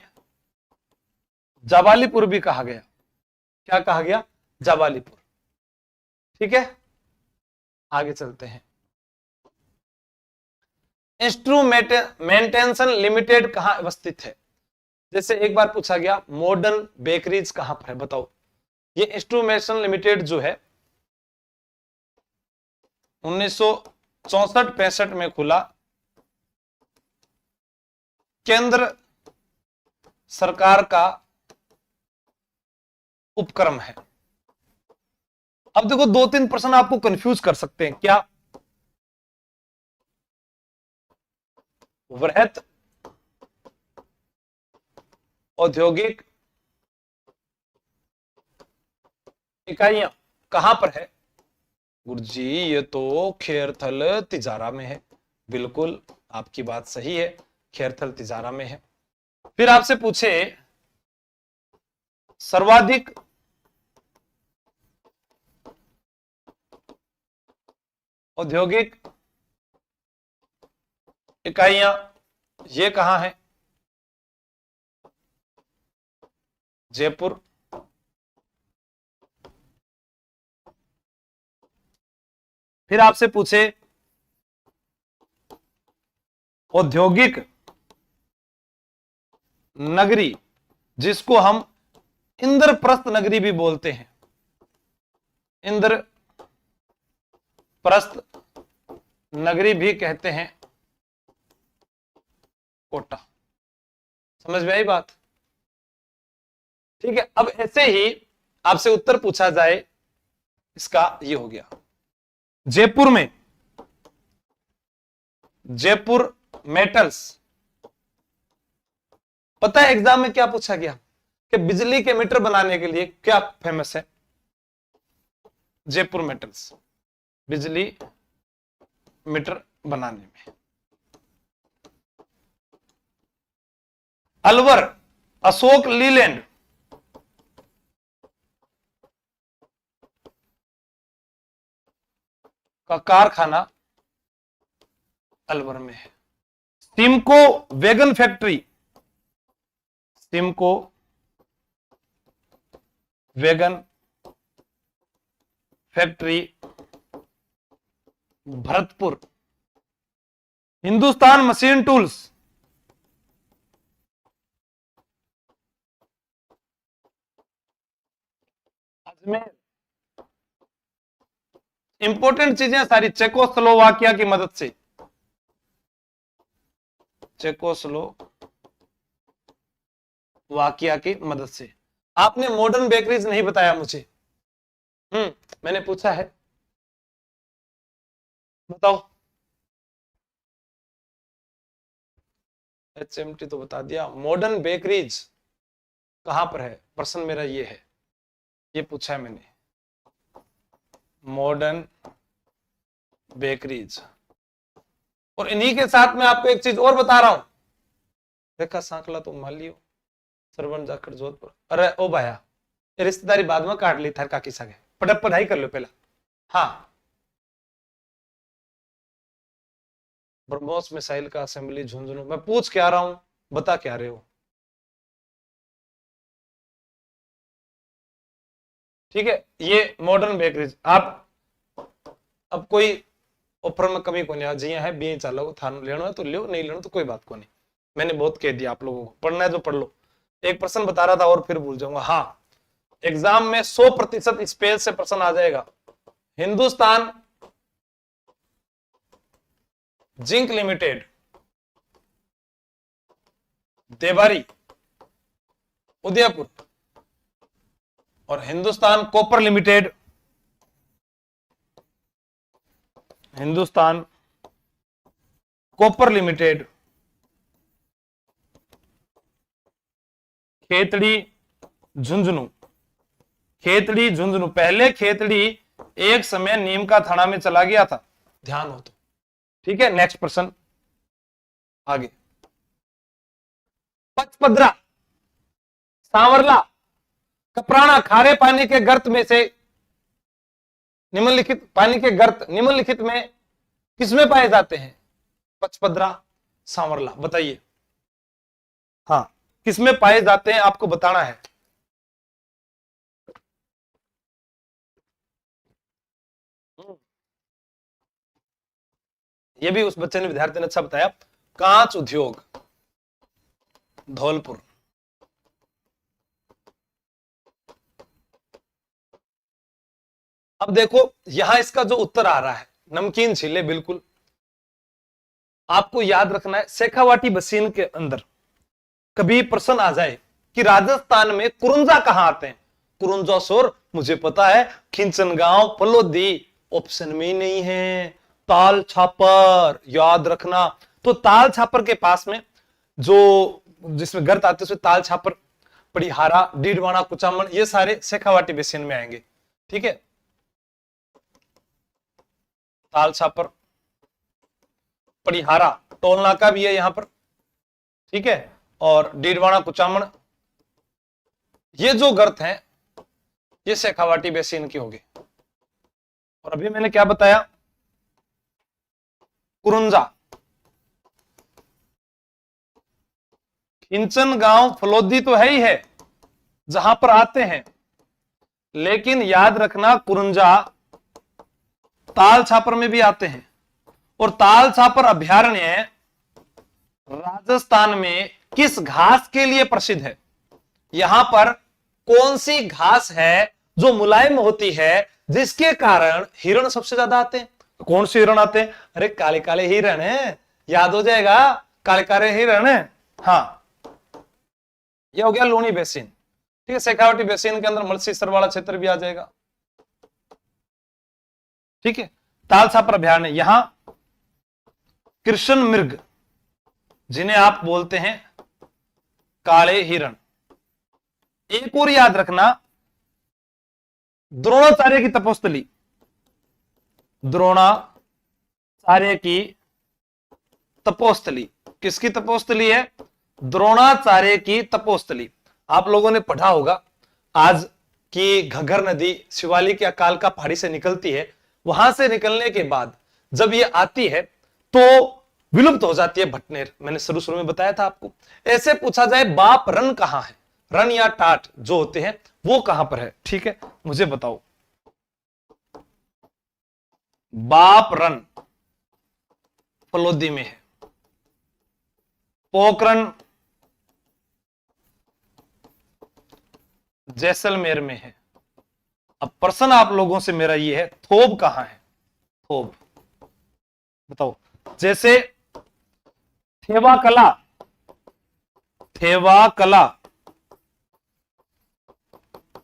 जाबालीपुर भी कहा गया। क्या कहा गया? जाबालीपुर। ठीक है। आगे चलते हैं। इंस्ट्रूमेंटेशन लिमिटेड कहां अवस्थित है? जैसे एक बार पूछा गया मॉडर्न बेकरीज कहां पर है, बताओ। ये इंस्ट्रूमेंटेशन लिमिटेड जो है 1964-65 में खुला, केंद्र सरकार का उपक्रम है। अब देखो, दो तीन प्रश्न आपको कंफ्यूज कर सकते हैं। क्या? वृहत औद्योगिक इकाइयां कहां पर है? गुरुजी ये तो खेरथल तिजारा में है। बिल्कुल आपकी बात सही है, खेरथल तिजारा में है। फिर आपसे पूछे सर्वाधिक औद्योगिक इकाइयां ये कहां है? जयपुर, फिर आपसे पूछे औद्योगिक नगरी, जिसको हम इंद्रप्रस्थ नगरी भी बोलते हैं, इंद्रप्रस्थ नगरी भी कहते हैं, कोटा। समझ में आई बात? ठीक है। अब ऐसे ही आपसे उत्तर पूछा जाए, इसका ये हो गया जयपुर में, जयपुर मेटल्स, पता है एग्जाम में क्या पूछा गया कि बिजली के मीटर बनाने के लिए क्या फेमस है? जयपुर मेटल्स, बिजली मीटर बनाने में। अलवर अशोक लीलैंड, का कारखाना अलवर में है। Simco wagon factory, Simco wagon factory Bharatpur. Hindustan machine tools, Ajmer. Important चीजें सारी चेकोस्लोवाकिया की मदद से, चेकोस्लोवाकिया की मदद से। आपने मॉडर्न बेकरीज नहीं बताया मुझे। मैंने पूछा है, बताओ। HMT तो बता दिया, मॉडर्न बेकरीज कहां पर है? प्रश्न मेरा ये है, ये पूछा है मैंने, मॉडर्न बेकरीज। और इन्हीं के साथ में आपको एक चीज और बता रहा हूं, रेखा सांकला तो मान लियो, सरवन जाखड़ जोधपुर। अरे ओ भाया, ये रिश्तेदारी बाद में काट ली थार काकी सागे, पढ़ाई कर लो पहला। हाँ, ब्रह्मोस मिसाइल का असेंबली झुंझुनू। मैं पूछ क्या रहा हूं, बता क्या रहे हो? ठीक है, ये मॉडर्न बेकरीज। आप अब कोई ऑफर में कमी को नहीं, जी है बी चलो थानू लेना है तो लियो, नहीं लेना तो कोई बात को नहीं। मैंने बहुत कह दिया आप लोगों को, पढ़ना है तो पढ़ लो। एक प्रश्न बता रहा था और फिर भूल जाऊंगा। हाँ, एग्जाम में 100% स्पेस से प्रश्न आ जाएगा। हिंदुस्तान जिंक लिमिटेड, देवारी उदयपुर, और Hindustan copper limited, Hindustan copper limited Khetri Jhunjhunu. Khetri Jhunjhunu, पहले खेतड़ी एक समय नीम का थाना में चला गया था, ध्यान हो तो। ठीक है, नेक्स्ट प्रश्न आगे। पचपदरा, सांवरला, कपराना खारे पानी के गर्त में से निम्नलिखित पानी के गर्त निम्नलिखित में किसमें पाए जाते हैं? पचपदरा, सांवरला, बताइए। हाँ, किसमें पाए जाते हैं आपको बताना है। ये भी उस बच्चे ने, विद्यार्थी ने अच्छा बताया। कांच उद्योग, धौलपुर। अब देखो यहां इसका जो उत्तर आ रहा है, नमकीन छीले, बिल्कुल आपको याद रखना है। शेखावाटी बसीन के अंदर कभी प्रश्न आ जाए कि राजस्थान में कुरुंजा कहां आते हैं, कुरुंजा सोर मुझे पता है, खिंचन गांव, फलोदी, ऑप्शन में ही नहीं है। ताल छापर याद रखना, तो ताल छापर के पास में जो जिसमें गर्त आते हैं उसमें ताल छापर, पड़िहारा, डीडवाना, कुचामन, ये सारे शेखावाटी बेसिन में आएंगे। ठीक है, ताल छापर, पड़िहारा, टोल नाका भी है यहां पर। ठीक है, और डीडवाना, कुचामन, ये जो गर्त हैं ये शेखावाटी बेसिन की होगी। और अभी मैंने क्या बताया, कुरुंजा, खिंचन गांव, फलोदी तो है ही है जहां पर आते हैं, लेकिन याद रखना कुरुंजा ताल छापर में भी आते हैं। और ताल छापर अभयारण्य राजस्थान में किस घास के लिए प्रसिद्ध है? यहां पर कौन सी घास है जो मुलायम होती है, जिसके कारण हिरण सबसे ज्यादा आते हैं? कौन से हिरण आते हैं? अरे काले काले हिरण है, याद हो जाएगा, काले काले हिरण है। हाँ, यह हो गया लूणी बेसिन। ठीक है, शेखावटी बेसिन के अंदर मलसीसर वाला क्षेत्र भी आ जाएगा। ठीक है, ताल छापर अभयारण्य, यहां कृष्ण मृग, जिन्हें आप बोलते हैं काले हिरण। एक और याद रखना, द्रोणाचार्य की तपोस्थली, द्रोणाचार्य की तपोस्थली, किसकी तपोस्थली है? द्रोणाचार्य की तपोस्थली। आप लोगों ने पढ़ा होगा आज की घग्गर नदी शिवालिक या कालका पहाड़ी से निकलती है, वहां से निकलने के बाद जब ये आती है तो विलुप्त हो जाती है भटनेर। मैंने शुरू में बताया था आपको। ऐसे पूछा जाए बाप रन कहां है, रन या टाट जो होते हैं वो कहां पर है? ठीक है, मुझे बताओ। बाप रन फलोदी में है, पोखरन जैसलमेर में है। अब प्रश्न आप लोगों से मेरा ये है, थोब कहां है? थोब बताओ। जैसे थेवा कला, थेवा कला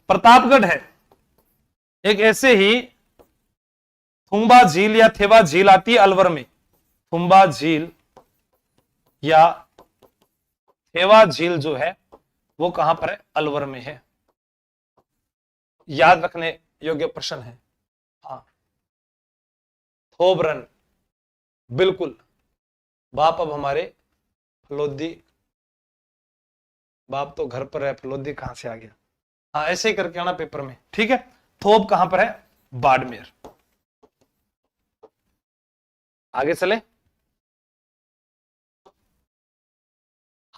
प्रतापगढ़ है, एक ऐसे ही थुम्बा झील या थेवा झील आती है अलवर में। थुम्बा झील या थेवा झील जो है वो कहां पर है? अलवर में है। याद रखने योग्य प्रश्न है। हाँ, थोबरन, बिल्कुल। बाप अब हमारे फलोदी, बाप तो घर पर है, फलोदी कहां से आ गया? हाँ, ऐसे ही करके आना पेपर में। ठीक है, थोब कहां पर है? बाड़मेर। आगे चले।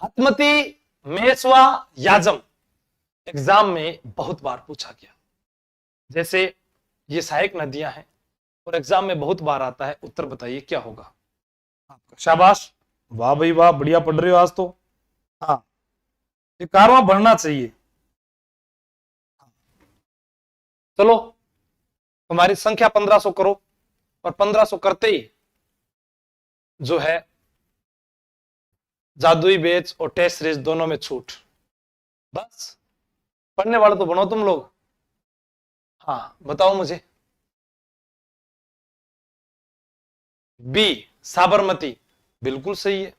हतमती मेसवा याजम एग्जाम में बहुत बार पूछा गया। जैसे ये सहायक नदियां हैं और एग्जाम में बहुत बार आता है। उत्तर बताइए क्या होगा? शाबाश, वाह भाई वाह, बढ़िया पढ़ रहे हो आज तो। हाँ, ये कारवां बढ़ना चाहिए। चलो, तुम्हारी संख्या 1500 करो, और 1500 करते ही जो है जादुई बैच और टेस्ट सीरीज दोनों में छूट। बस पढ़ने वाले तो बनो तुम लोग। हाँ, बताओ मुझे। बी साबरमती, बिल्कुल सही है।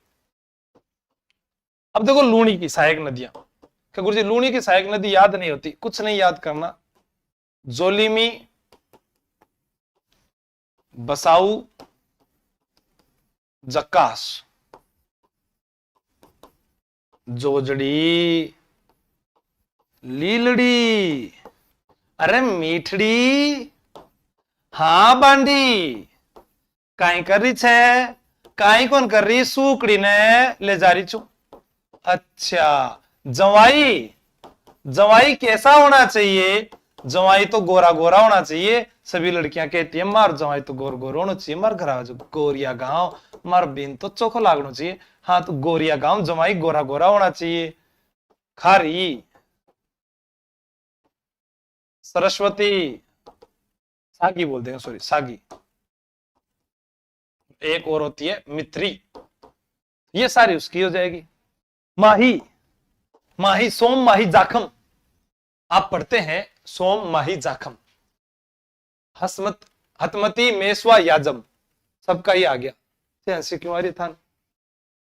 अब देखो लूणी की सहायक नदियां, क्या गुरुजी लूणी की सहायक नदी याद नहीं होती? कुछ नहीं याद करना। जोलीमी, बसाऊ, जक्कास, जोजड़ी, लीलड़ी, अरे मीठड़ी, हाँ बांडी, काई कर रही छे? काई कौन कर रही? सूकड़ी ने ले जा रही छू। अच्छा, जवाई, जवाई कैसा होना चाहिए? जवाई तो गोरा गोरा होना चाहिए। सभी लड़कियां कहती है मार जवाई तो गोर गोर होना चाहिए, मार घर जो गोरिया गांव, मार बिन तो चोखो लागना चाहिए। हाँ, तो गोरिया गांव जवाई गोरा गोरा होना चाहिए। खारी, सरस्वती, सागी बोल देंगे, सॉरी सागी। एक और होती है मित्री, ये सारी उसकी हो जाएगी। माही, माही, सोम माही जाखम, आप पढ़ते हैं सोम माही जाखम। हसमत, हतमती मेसवा याजम, सबका ही आ गया। क्यों आ रही था?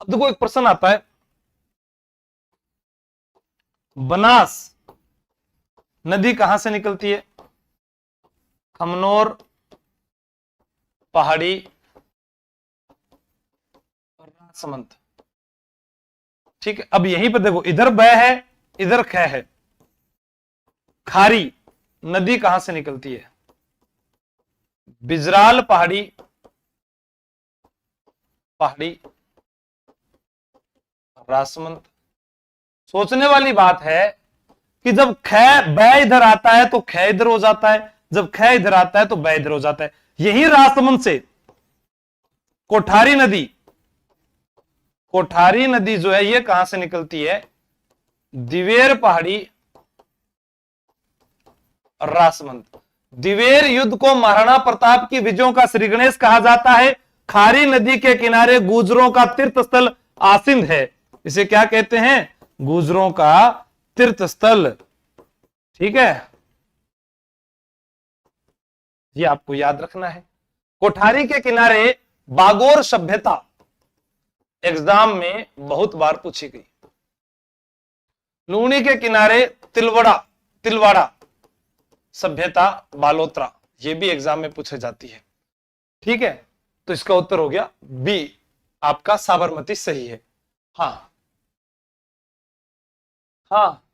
अब देखो एक प्रश्न आता है, बनास नदी कहां से निकलती है? खमनोर पहाड़ी और राजसमंद। ठीक है, अब यहीं पर देखो, इधर ब है, इधर ख है। खारी नदी कहां से निकलती है? बिजराल पहाड़ी, पहाड़ी, राजसमंद। सोचने वाली बात है कि जब ख ब इधर आता है तो ख इधर हो जाता है, जब ख इधर आता है तो ब इधर हो जाता है। यही राजसमंद से कोठारी नदी जो है ये कहां से निकलती है? दिवेर पहाड़ी, राजसमंद। दिवेर युद्ध को महाराणा प्रताप की विजयों का श्री गणेश कहा जाता है। खारी नदी के किनारे गुजरों का तीर्थ स्थल आसिंद है। इसे क्या कहते हैं? गुजरों का तीर्थ स्थल। ठीक है, ये आपको याद रखना है। कोठारी के किनारे बागोर सभ्यता एग्जाम में बहुत बार पूछी गई। लूनी के किनारे तिलवाड़ा सभ्यता बालोतरा, ये भी एग्जाम में पूछे जाती है। ठीक है, तो इसका उत्तर हो गया बी, आपका साबरमती सही है। हाँ हाँ,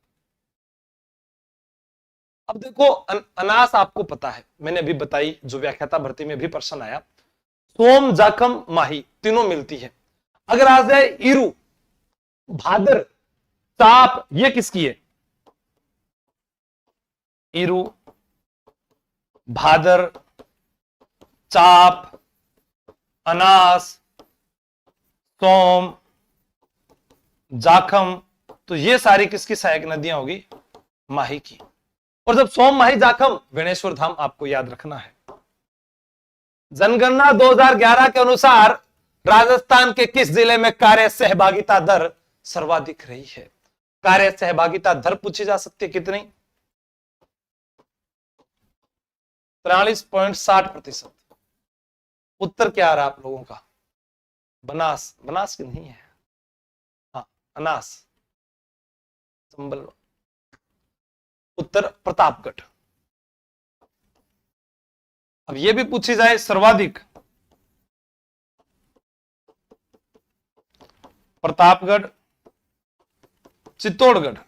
अब देखो अनास आपको पता है, मैंने अभी बताई, जो व्याख्याता भर्ती में भी प्रश्न आया। सोम, जाखम, माही तीनों मिलती है। अगर आ जाए ईरू, भादर, ताप, ये किसकी है? ईरू, भादर, चाप, अनास, सोम, जाखम, तो ये सारी किसकी सहायक नदियां होगी? माही की। और जब सोम, माही, जाखम, बेणेश्वर धाम आपको याद रखना है। जनगणना 2011 के अनुसार राजस्थान के किस जिले में कार्य सहभागिता दर सर्वाधिक रही है? कार्य सहभागिता दर पूछी जा सकती है, कितनी? 43.60%। उत्तर क्या आ रहा है आप लोगों का? बनास की नहीं है, हाँ अनास, संबल। उत्तर प्रतापगढ़। अब यह भी पूछी जाए सर्वाधिक, प्रतापगढ़, चित्तौड़गढ़।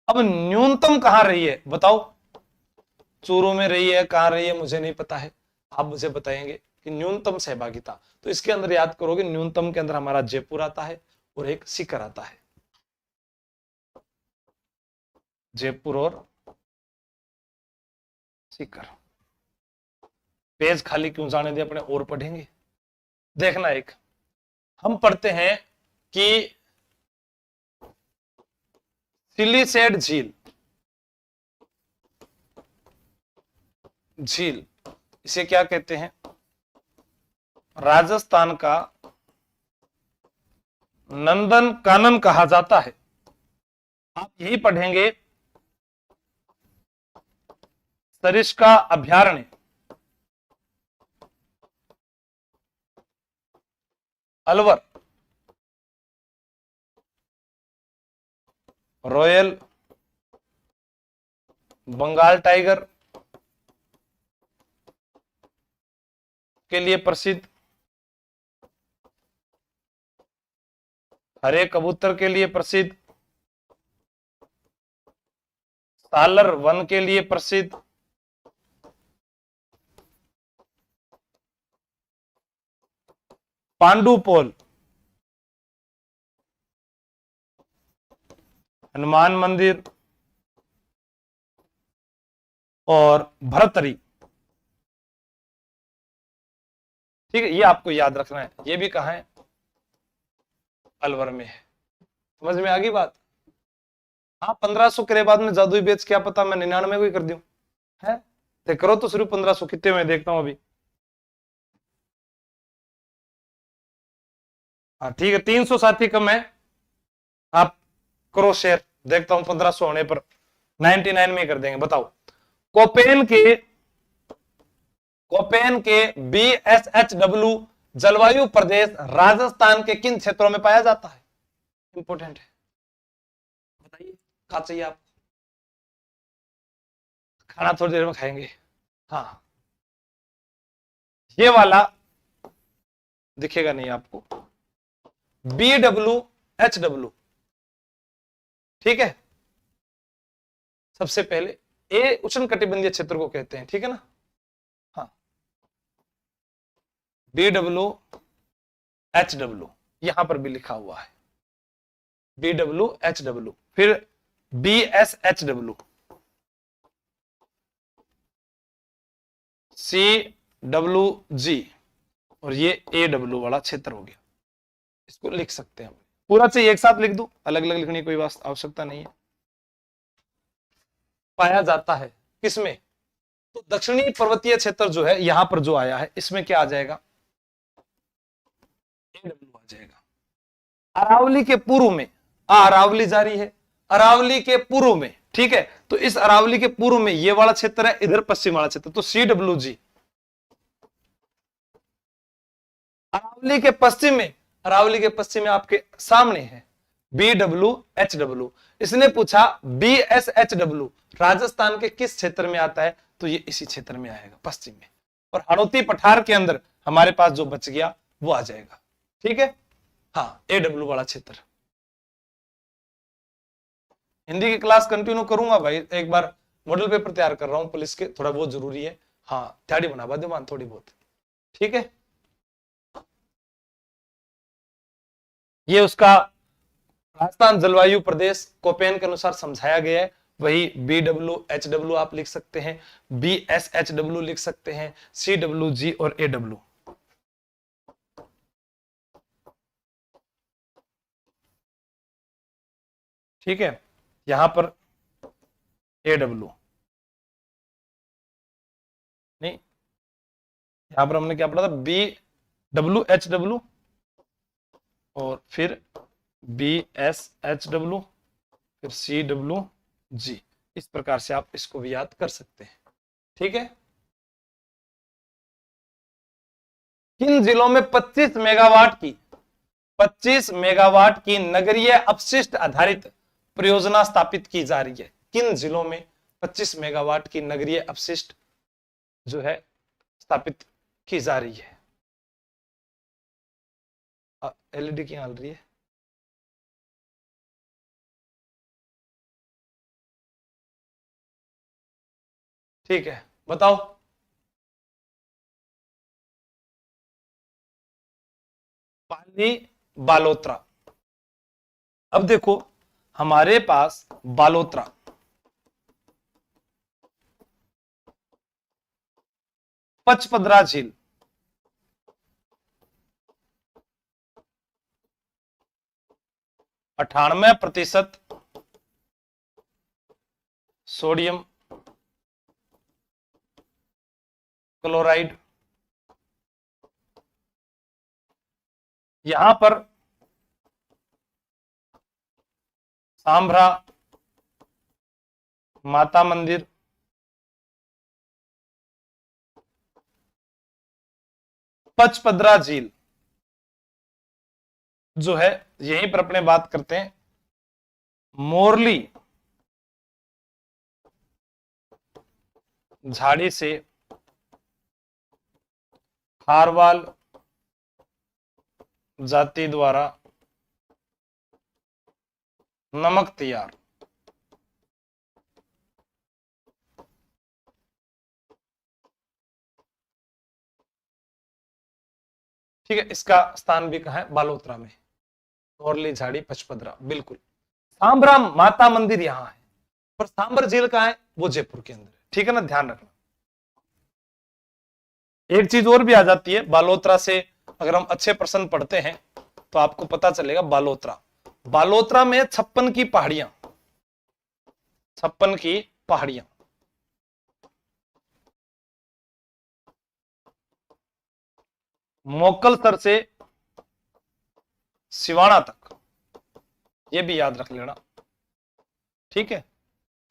अब न्यूनतम कहां रही है बताओ? चूरू में रही है, कहां रही है मुझे नहीं पता है, आप मुझे बताएंगे कि न्यूनतम सहभागिता। तो इसके अंदर याद करोगे, न्यूनतम के अंदर हमारा जयपुर आता है और एक सीकर आता है। जयपुर और सीकर। पेज खाली क्यों जाने दे, अपने और पढ़ेंगे। देखना, एक हम पढ़ते हैं कि सिलीसेड झील, इसे क्या कहते हैं? राजस्थान का नंदन कानन कहा जाता है। आप यही पढ़ेंगे, सरिस्का अभयारण्य, अलवर, रॉयल बंगाल टाइगर के लिए प्रसिद्ध, हरे कबूतर के लिए प्रसिद्ध, सालर वन के लिए प्रसिद्ध, पांडुपोल, हनुमान मंदिर और भरतरी। ठीक है, ये आपको याद रखना है। ये भी कहां है? अलवर में है। समझ में आ गई बात? हाँ, 1500 के बाद में जादुई बेच, क्या पता मैं 99 को ही कर दूं, है तो करो तो सिर्फ 1500 कितने में देखता हूं अभी। हाँ ठीक है, 300 साथी कम है, आप करो शेयर, देखता हूं 1500 होने पर 99 में कर देंगे। बताओ, कोपेन के BSHW जलवायु प्रदेश राजस्थान के किन क्षेत्रों में पाया जाता है? इंपोर्टेंट है, बताइए क्या चाहिए आपको? खाना थोड़ी देर में खाएंगे। हाँ, ये वाला दिखेगा नहीं आपको, BWHW। ठीक है, सबसे पहले ए उष्ण कटिबंधीय क्षेत्र को कहते हैं, ठीक है ना। हाँ, BWHW यहां पर भी लिखा हुआ है, BWHW। फिर BSHW, WG और ये AW वाला क्षेत्र हो गया। इसको लिख सकते हैं हम, पूरा चाहिए एक साथ लिख दूं, अलग अलग लिखने की कोई आवश्यकता नहीं है। पाया जाता है किसमें, तो दक्षिणी पर्वतीय क्षेत्र जो है यहां पर जो आया है इसमें क्या आ जाएगा, AW आ जाएगा। अरावली के पूर्व में, अरावली जारी है, अरावली के पूर्व में, ठीक है, तो इस अरावली के पूर्व में ये वाला क्षेत्र है, इधर पश्चिम वाला क्षेत्र, तो CWG। अरावली के पश्चिम में, अरावली के पश्चिम में आपके सामने है BWHW। इसने पूछा BSHW राजस्थान के किस क्षेत्र में आता है, तो ये इसी क्षेत्र में आएगा, पश्चिम में, और हड़ौती पठार के अंदर हमारे पास जो बच गया वो आ जाएगा, ठीक है। हाँ, AW वाला क्षेत्र। हिंदी की क्लास कंटिन्यू करूंगा भाई, एक बार मॉडल पेपर तैयार कर रहा हूं पुलिस के, थोड़ा बहुत जरूरी है। हाँ, ध्याड़ी बना बुद्धिमान थोड़ी बहुत, ठीक है। ये उसका राजस्थान जलवायु प्रदेश कोपेन के अनुसार समझाया गया है, वही BWHW आप लिख सकते हैं, BSHW लिख सकते हैं, CWG और AW। ठीक है, यहां पर AW नहीं, यहां पर हमने क्या पढ़ा था, BWHW और फिर BSHW फिर CWG। इस प्रकार से आप इसको भी याद कर सकते हैं, ठीक है। किन जिलों में 25 मेगावाट की नगरीय अपशिष्ट आधारित परियोजना स्थापित की जा रही है। किन जिलों में 25 मेगावाट की नगरीय अपशिष्ट जो है स्थापित की जा रही है। LED की हाल रही है, ठीक है, बताओ। पाली बालोतरा। अब देखो हमारे पास बालोतरा, पचपदरा झील, अठानवे % सोडियम क्लोराइड। यहां पर सांभरा माता मंदिर, पचपदरा झील जो है, यहीं पर अपने बात करते हैं मोरली झाड़ी से खारवाल जाति द्वारा नमक तैयार। ठीक है, इसका स्थान भी कहां है, बालोतरा में, मोरली झाड़ी पचपदरा, बिल्कुल। सांभरा माता मंदिर यहां है, पर सांभर झील कहां है, वो जयपुर के अंदर है, ठीक है ना, ध्यान रखना। एक चीज और भी आ जाती है बालोतरा से, अगर हम अच्छे प्रश्न पढ़ते हैं तो आपको पता चलेगा बालोतरा, बालोतरा में 56 की पहाड़ियां, 56 की पहाड़ियां, मोकलसर से सिवाना तक, ये भी याद रख लेना, ठीक है।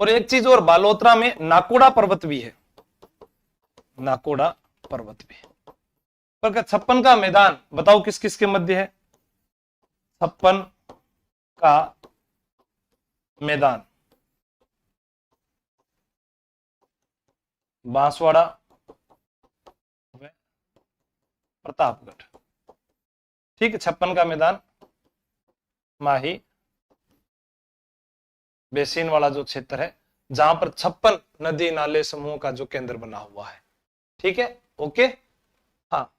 और एक चीज और, बालोतरा में नाकोड़ा पर्वत भी है, नाकोड़ा पर्वत भी। पर 56 का मैदान बताओ किस किस के मध्य है, 56 का मैदान बांसवाड़ा व प्रतापगढ़, ठीक है। 56 का मैदान माही बेसिन वाला जो क्षेत्र है, जहां पर 56 नदी नाले समूह का जो केंद्र बना हुआ है, ठीक है, ओके। हाँ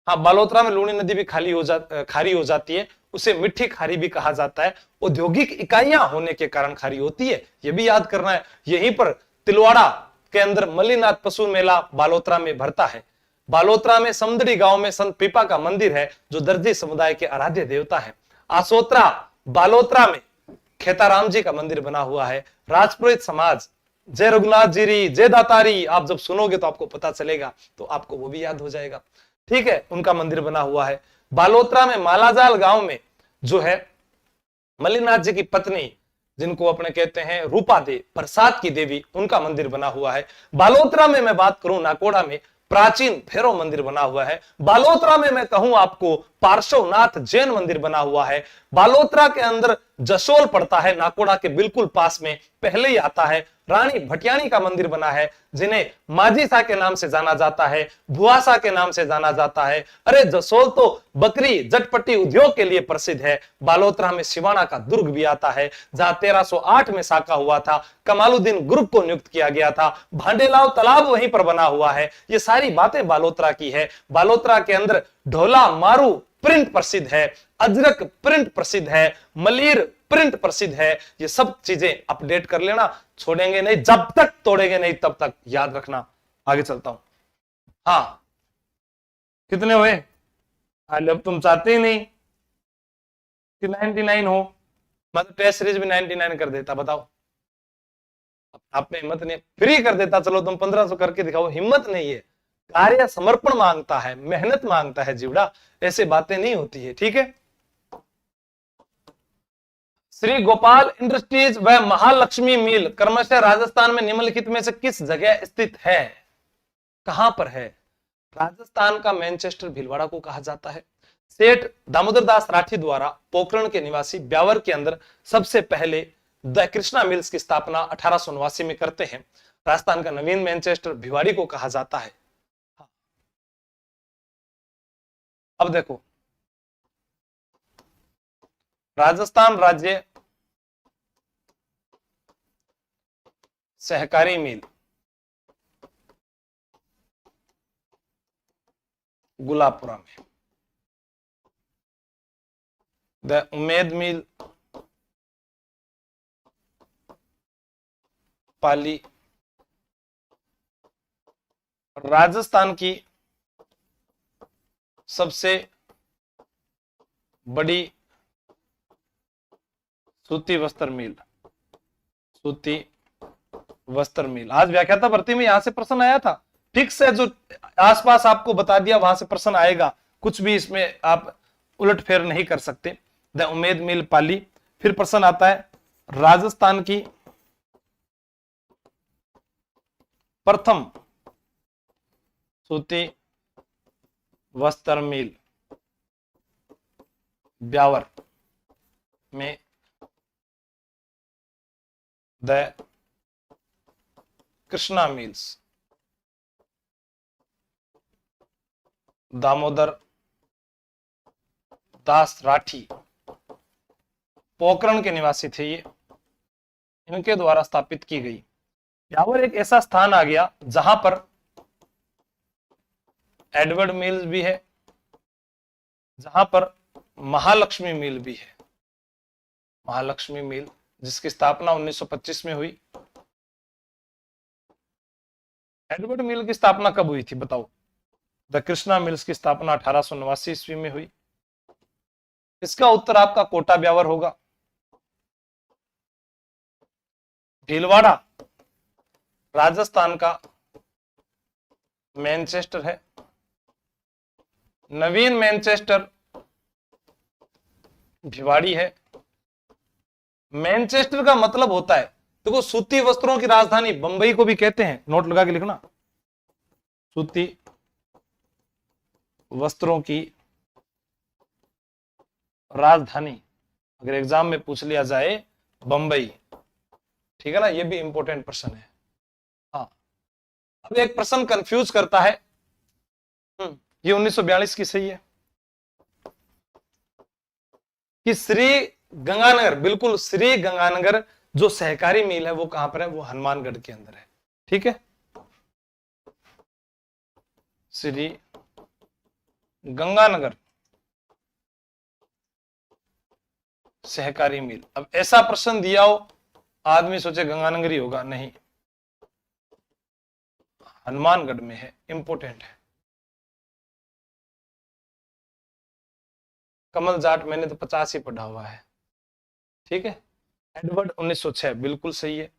हाँ, बालोतरा में लूनी नदी भी खारी हो जाती है, उसे मिट्टी खारी भी कहा जाता है, औद्योगिक इकाइयां होने के कारण खारी होती है, यह भी याद करना है। यहीं पर तिलवाड़ा के अंदर मल्लीनाथ पशु मेला बालोतरा में भरता है। बालोतरा में समदड़ी गांव में संत पीपा का मंदिर है जो दर्जी समुदाय के आराध्य देवता है। आसोत्रा बालोतरा में खेताराम जी का मंदिर बना हुआ है। राजपुरोहित समाज, जय रघुनाथ जीरी, जय दातारी, आप जब सुनोगे तो आपको पता चलेगा, तो आपको वो भी याद हो जाएगा। ठीक है, उनका मंदिर बना हुआ है। बालोतरा में मालाजाल गांव में जो है मल्लीनाथ जी की पत्नी, जिनको अपने कहते हैं रूपा दे, प्रसाद की देवी, उनका मंदिर बना हुआ है। बालोतरा में मैं बात करूं, नाकोड़ा में प्राचीन भैरव मंदिर बना हुआ है। बालोतरा में मैं कहूं आपको पार्श्वनाथ जैन मंदिर बना हुआ है। बालोतरा के अंदर जसोल पड़ता है, नाकोड़ा के बिल्कुल पास में, पहले ही आता है। रानी भटियाणी का मंदिर बना है, जिन्हें माजीसा के नाम से जाना जाता है, भुआसा के नाम से जाना जाता है। अरे जसोल तो बकरी जटपटी उद्योग के लिए प्रसिद्ध है। बालोतरा में सिवाना का दुर्ग भी आता है, जहां 1308 में साका हुआ था। कमालुद्दीन ग्रुप को नियुक्त किया गया था। भांडेलाव तालाब वहीं पर बना हुआ है। ये सारी बातें बालोतरा की है। बालोतरा के अंदर ढोला मारू प्रिंट प्रसिद्ध है, अजरक प्रिंट प्रसिद्ध है, मलीर प्रिंट प्रसिद्ध है। ये सब चीजें अपडेट कर लेना, छोड़ेंगे नहीं, जब तक तोड़ेंगे नहीं तब तक, याद रखना। आगे चलता हूं। हाँ, कितने हुए? अब तुम चाहते ही नहीं कि 99 हो, मतलब टेस्ट सीरीज भी 99 कर देता, बताओ। आप में हिम्मत नहीं, फ्री कर देता, चलो तुम 1500 करके दिखाओ, हिम्मत नहीं है। कार्य समर्पण मांगता है, मेहनत मांगता है जीवड़ा, ऐसे बातें नहीं होती है। ठीक है, श्री गोपाल इंडस्ट्रीज व महालक्ष्मी मिल क्रमशः राजस्थान में निम्नलिखित में से किस जगह स्थित है? कहां पर है? राजस्थान का मैनचेस्टर भीलवाड़ा को कहा जाता है। सेठ दामोदर दास राठी द्वारा पोखरण के निवासी ब्यावर के अंदर सबसे पहले द कृष्णा मिल्स की स्थापना 1889 में करते हैं। राजस्थान का नवीन मैनचेस्टर भिवाड़ी को कहा जाता है। अब देखो, राजस्थान राज्य सहकारी मिल गुलापुरा में, द उम्मेद मिल पाली, राजस्थान की सबसे बड़ी सूती वस्त्र मिल, सूती वस्त्र मिल। आज व्याख्याता भर्ती में यहां से प्रश्न आया था, ठीक से जो आसपास आपको बता दिया वहां से प्रश्न आएगा, कुछ भी इसमें आप उलट फेर नहीं कर सकते। द उम्मेद मिल पाली। फिर प्रश्न आता है राजस्थान की प्रथम सूती वस्त्र मिल ब्यावर में द कृष्णा मिल्स, दामोदर दास राठी पोखरण के निवासी थे, ये इनके द्वारा स्थापित की गई। ब्यावर एक ऐसा स्थान आ गया जहां पर एडवर्ड मिल्स भी है, जहां पर महालक्ष्मी मिल भी है। महालक्ष्मी मिल जिसकी स्थापना 1925 में हुई। एडवर्ड मिल की स्थापना कब हुई थी बताओ? द कृष्णा मिल्स की स्थापना 1889 ईस्वी में हुई। इसका उत्तर आपका कोटा ब्यावर होगा। भीलवाड़ा राजस्थान का मैनचेस्टर है। नवीन मैनचेस्टर भिवाड़ी है। मैनचेस्टर का मतलब होता है, देखो, सूती वस्त्रों की राजधानी बंबई को भी कहते हैं, नोट लगा के लिखना, सूती वस्त्रों की राजधानी, अगर एग्जाम में पूछ लिया जाए बंबई, ठीक है ना, ये भी इंपॉर्टेंट प्रश्न है। हाँ, अब एक प्रश्न कंफ्यूज करता है, ये 1942 की सही है कि श्री गंगानगर, बिल्कुल श्री गंगानगर जो सहकारी मिल है वो कहां पर है? वो हनुमानगढ़ के अंदर है। ठीक है, श्री गंगानगर सहकारी मिल। अब ऐसा प्रश्न दिया हो, आदमी सोचे गंगानगर ही होगा, नहीं, हनुमानगढ़ में है, इंपोर्टेंट है। कमल जाट मैंने तो 50 ही पढ़ा हुआ है, ठीक है। एडवर्ड 1906 बिल्कुल सही है।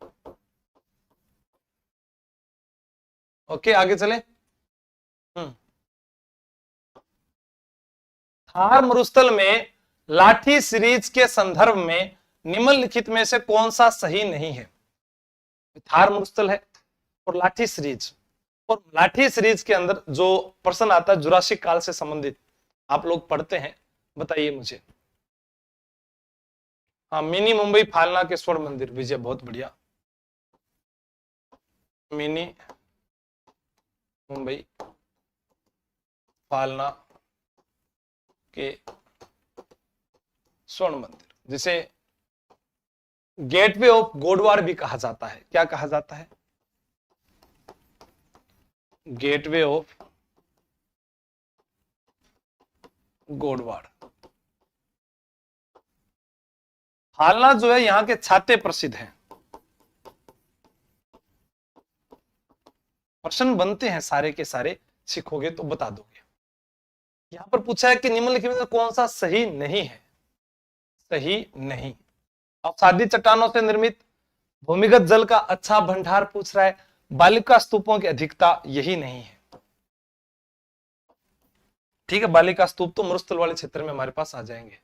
ओके आगे चले। थार मरुस्थल में लाठी सीरीज के संदर्भ में निम्नलिखित में से कौन सा सही नहीं है? थार मरुस्थल है और लाठी सीरीज, और लाठी सीरीज के अंदर जो प्रश्न आता है जुरासिक काल से संबंधित, आप लोग पढ़ते हैं, बताइए मुझे। हाँ, मिनी मुंबई फालना के स्वर्ण मंदिर, विजय बहुत बढ़िया। मिनी मुंबई फालना के स्वर्ण मंदिर, जिसे गेटवे ऑफ गोडवाड़ भी कहा जाता है। क्या कहा जाता है? Gateway of Godwar. फालना जो है यहां के छाते प्रसिद्ध हैं। प्रश्न बनते हैं सारे के सारे, सीखोगे तो बता दोगे। यहां पर पूछा है कि निम्नलिखित में कौन सा सही नहीं है? सही नहीं। अवसादी चट्टानों से निर्मित भूमिगत जल का अच्छा भंडार पूछ रहा है, बालिका स्तूपों की अधिकता यही नहीं है। ठीक है, बालिका स्तूप तो मरुस्थल वाले क्षेत्र में हमारे पास आ जाएंगे।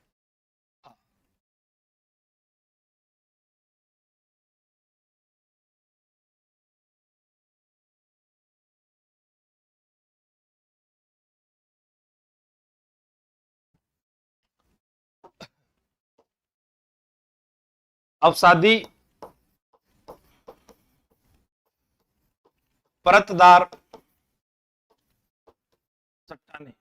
अवसादी परतदार चट्टाने,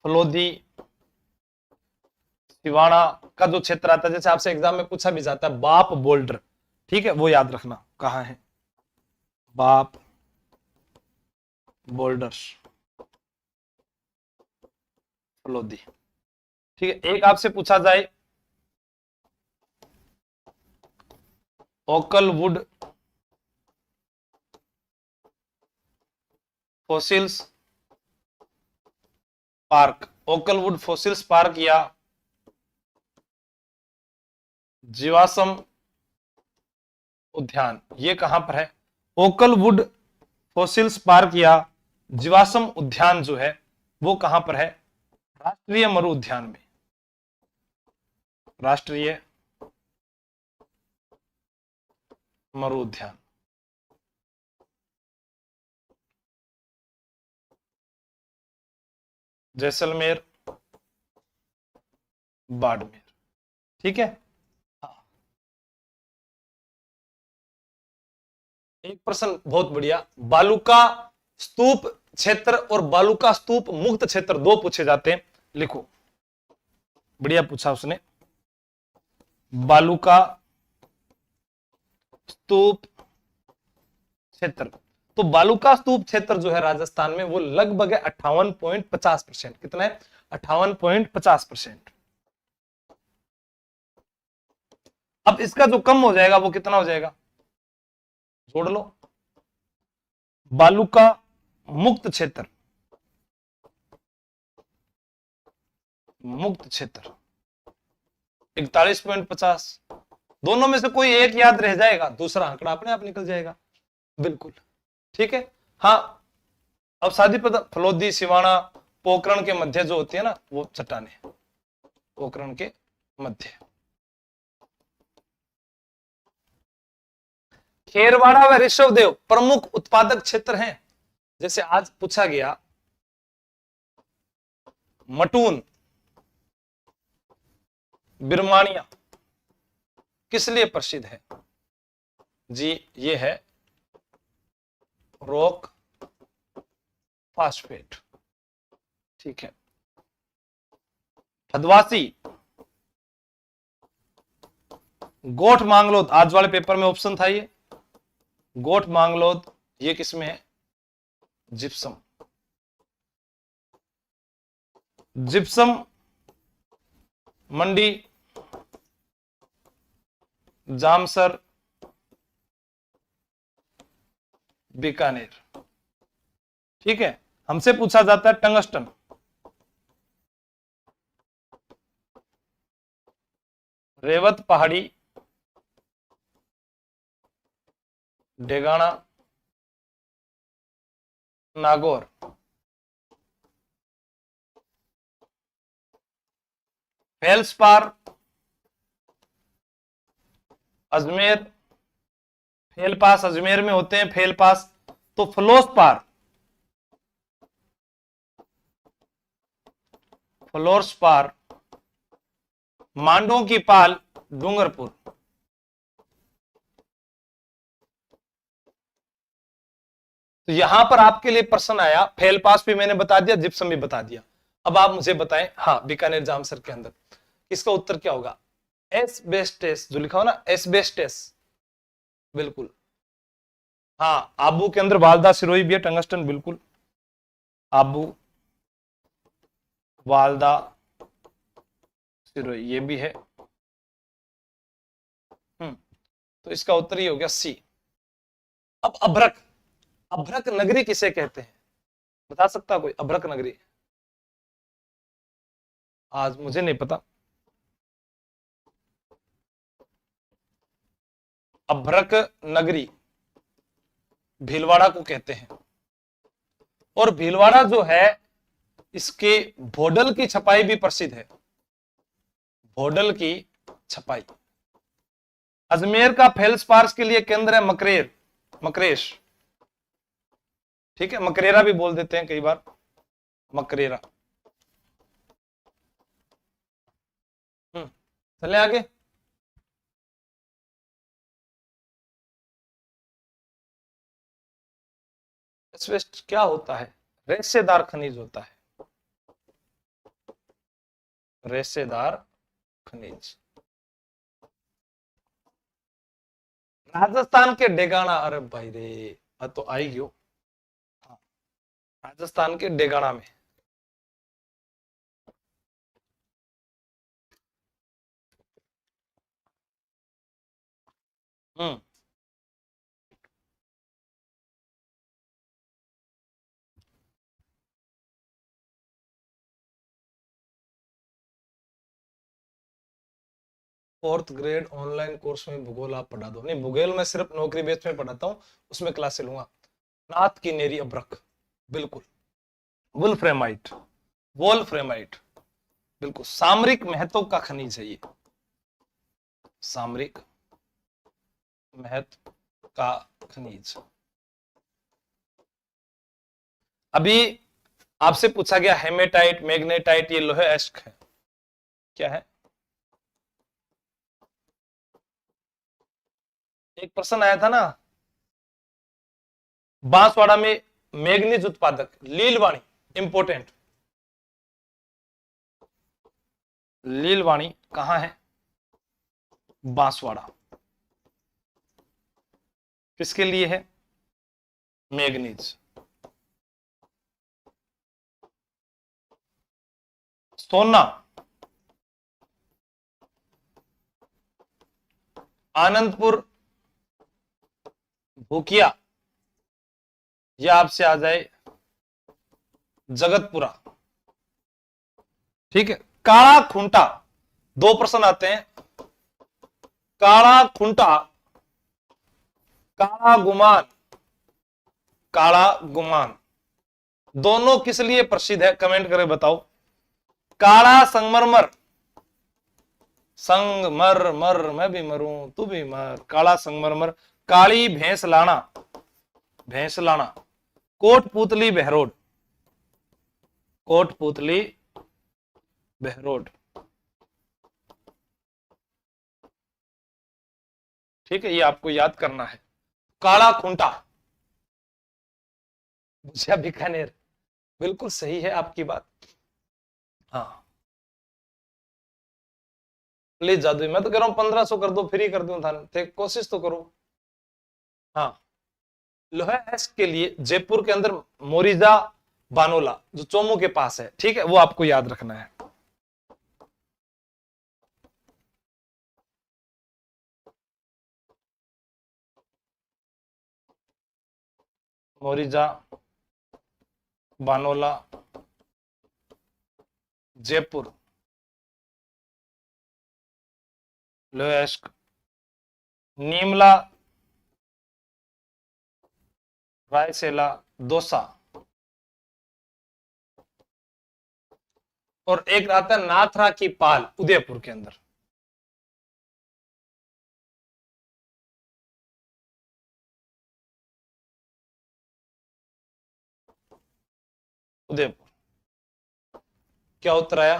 फलोदी सिवाना का जो क्षेत्र आता है, जैसे आपसे एग्जाम में पूछा भी जाता है बाप बोल्डर, ठीक है, वो याद रखना कहां है, बाप बोल्डर फलोदी। ठीक है, एक आपसे पूछा जाए ओकलवुड फॉसिल्स पार्क, ओकलवुड फॉसिल्स पार्क या जीवाश्म उद्यान, ये कहां पर है? ओकलवुड फॉसिल्स पार्क या जीवाश्म उद्यान जो है वो कहां पर है? राष्ट्रीय मरु उद्यान में, राष्ट्रीय मरु उद्यान। जैसलमेर, बाड़मेर, ठीक है। एक प्रश्न बहुत बढ़िया, बालूका स्तूप क्षेत्र और बालूका स्तूप मुक्त क्षेत्र दो पूछे जाते हैं, लिखो। बढ़िया पूछा उसने। बालूका स्तूप क्षेत्र, तो बालूका स्तूप क्षेत्र जो है राजस्थान में वो लगभग 58.50%। कितना है? 58.50%। अब इसका जो कम हो जाएगा वो कितना हो जाएगा? जोड़ लो। बालूका मुक्त क्षेत्र, मुक्त क्षेत्र 41.50। दोनों में से कोई एक याद रह जाएगा, दूसरा आंकड़ा अपने आप निकल जाएगा। बिल्कुल ठीक है। हाँ, अब शादी पता फलोदी सिवाना पोखरण के मध्य जो होती है ना वो चट्टाने, पोखरण के मध्य। खेरवाड़ा व ऋषभदेव प्रमुख उत्पादक क्षेत्र हैं। जैसे आज पूछा गया मटून बिरमानिया किस लिए प्रसिद्ध है? जी ये है रॉक फास्फेट, ठीक है। हदवासी गोठ मांगलोद, आज वाले पेपर में ऑप्शन था ये, गोठ मांगलोद, ये किसमें है? जिप्सम, जिप्सम मंडी जामसर बीकानेर। ठीक है, हमसे पूछा जाता है टंगस्टन। रेवत पहाड़ी, Degana, Nagaur. Feldspar, Ajmer. Fail pass Ajmer में होते हैं, फेल पास। तो फ्लोसपार, फ्लोर्सपार, मांडों की पाल, डूंगरपुर। तो यहां पर आपके लिए प्रश्न आया, फेल पास भी मैंने बता दिया, जिप्सम भी बता दिया। अब आप मुझे बताएं, हाँ, बीकानेर जामसर के अंदर इसका उत्तर क्या होगा? एस्बेस्टस, जो लिखा हो ना एस्बेस्टस, बिल्कुल। हाँ, आबू के अंदर वालदा सिरोही भी है, टंगस्टन, बिल्कुल। आबू, वालदा, सिरोही, ये भी है। तो इसका उत्तर ही हो गया सी। अब अभ्रक, अभ्रक नगरी किसे कहते हैं? बता सकता कोई अभ्रक नगरी? आज मुझे नहीं पता। अभ्रक नगरी भीलवाड़ा को कहते हैं। और भीलवाड़ा जो है, इसके भोडल की छपाई भी प्रसिद्ध है। भोडल की छपाई। अजमेर का फेल्सपार्स के लिए केंद्र है मकरेर, मकरेश। ठीक है, मकरेरा भी बोल देते हैं कई बार, मकरेरा। चले आगे। एस्बेस्ट क्या होता है? रेशेदार खनिज होता है, रेशेदार खनिज। राजस्थान के डेगाना, अरे भाई रे, तो आई गयो। हाँ, राजस्थान के डेगाना में। हम्म फोर्थ ग्रेड ऑनलाइन कोर्स में भूगोल आप पढ़ा दो। नहीं, भूगोल में सिर्फ नौकरी बेस में पढ़ाता हूँ, उसमें क्लास से लूंगा। नाथ की नेरी अब्रक, बिल्कुल। वुल्फ्रेमाइट, वोल्फ्रेमाइट, बिल्कुल। सामरिक महत्व का खनिज है ये, सामरिक महत्व का खनिज। अभी आपसे पूछा गया हेमेटाइट, मैग्नेटाइट, ये लोहे एस्क है, क्या है? एक प्रश्न आया था ना, बांसवाड़ा में मैग्नीज उत्पादक लीलवाणी, इंपोर्टेंट। लीलवाणी कहां है? बांसवाड़ा। किसके लिए है? मैग्नीज। सोना, आनंदपुर, भूकिया, या आपसे आ जाए जगतपुरा। ठीक है, काला खूंटा, दो प्रश्न आते हैं। काला खूंटा, काला गुमान, काला गुमान, दोनों किस लिए प्रसिद्ध है? कमेंट करके बताओ। काला संगमरमर, संगमरमर, मैं भी मरूं तू भी मर, काला संगमरमर। काली भैंस लाना, भैंस लाना। कोटपुतली बहरोड, कोटपुतली बहरोड। ठीक है, ये आपको याद करना है। काला खूंटा, भुजिया बीकानेर, बिल्कुल सही है आपकी बात। हाँ, प्लीज जादू, मैं तो कह रहा हूं 1500 कर दो, फ्री कर दूं थाने, कोशिश तो करो। हाँ, लोहा एस्क के लिए जयपुर के अंदर मोरिजा बानोला, जो चोमू के पास है, ठीक है, वो आपको याद रखना है। मोरिजा, बानोला, जयपुर, लोएस्क, नीमला, रायसेला, दौसा, और एक आता है नाथरा की पाल, उदयपुर के अंदर। उदयपुर। क्या उत्तर आया?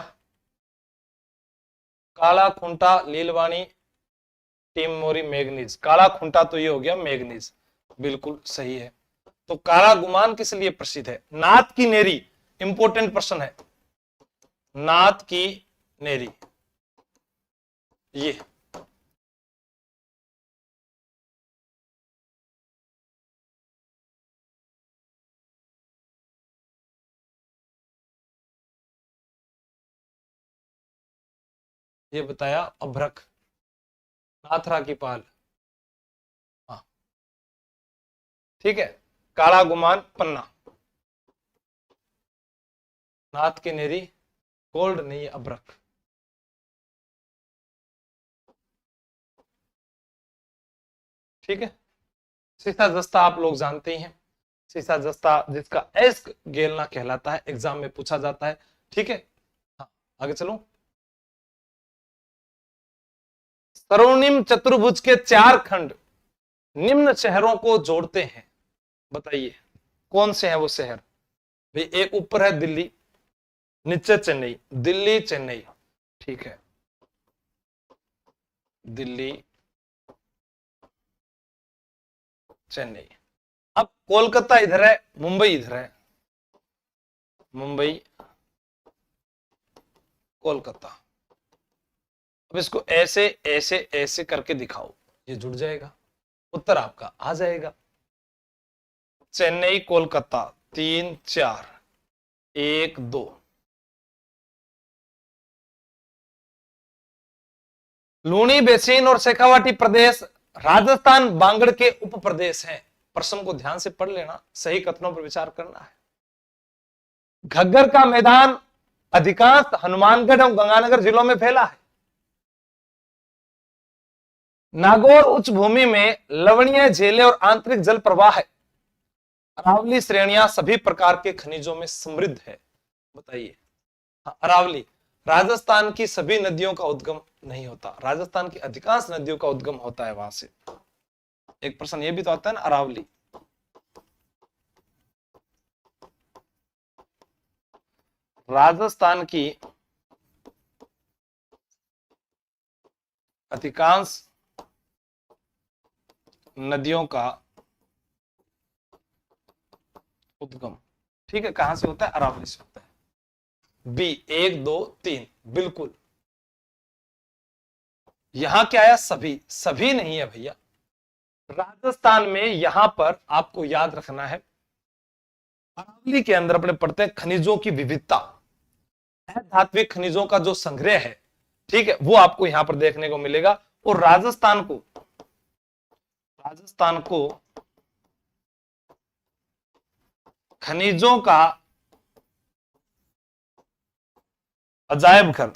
काला खूंटा, लीलवाणी, टिमोरी, मैग्नीज। काला खूंटा तो ये हो गया मैग्नीज, बिल्कुल सही है। तो काला गुमान किस लिए प्रसिद्ध है? नाथ की नेरी, इंपॉर्टेंट प्रश्न है। नाथ की नेरी, ये बताया। अभ्रक, नाथरा की पाल, हाँ ठीक है। काला गुमान पन्ना, नाथ की नेरी गोल्ड नहीं, अभ्रक। ठीक है। सीसा जस्ता आप लोग जानते ही हैं, सीसा जस्ता जिसका एस्क गेलना कहलाता है, एग्जाम में पूछा जाता है। ठीक है, हाँ आगे चलो। स्वर्णिम चतुर्भुज के 4 खंड निम्न शहरों को जोड़ते हैं, बताइए कौन से हैं वो शहर? भाई एक ऊपर है दिल्ली, नीचे चेन्नई, दिल्ली चेन्नई, ठीक है, दिल्ली चेन्नई। अब कोलकाता इधर है, मुंबई इधर है, मुंबई कोलकाता। अब इसको ऐसे ऐसे ऐसे करके दिखाओ, ये जुड़ जाएगा, उत्तर आपका आ जाएगा। चेन्नई कोलकाता 3 4 1 2। लूनी बेसिन और शेखावाटी प्रदेश राजस्थान बांगड़ के उप प्रदेश हैं। प्रश्न को ध्यान से पढ़ लेना, सही कथनों पर विचार करना है। घग्गर का मैदान अधिकांश हनुमानगढ़ और गंगानगर जिलों में फैला है। नागौर उच्च भूमि में लवणीय झीलें और आंतरिक जल प्रवाह है। अरावली श्रेणियां सभी प्रकार के खनिजों में समृद्ध है, बताइए। हाँ, अरावली राजस्थान की सभी नदियों का उद्गम नहीं होता, राजस्थान की अधिकांश नदियों का उद्गम होता है वहां से। एक प्रश्न ये भी तो आता है ना, अरावली। राजस्थान की अधिकांश नदियों का उद्गम, ठीक है, कहां से होता है? अरावली से होता है। बी 1 2 3, बिल्कुल। यहां क्या आया? सभी, सभी नहीं है भैया। राजस्थान में यहां पर आपको याद रखना है, अरावली के अंदर अपने पढ़ते हैं खनिजों की विविधता, धात्विक खनिजों का जो संग्रह है, ठीक है, वो आपको यहां पर देखने को मिलेगा। और राजस्थान को खनिजों का अजायब घर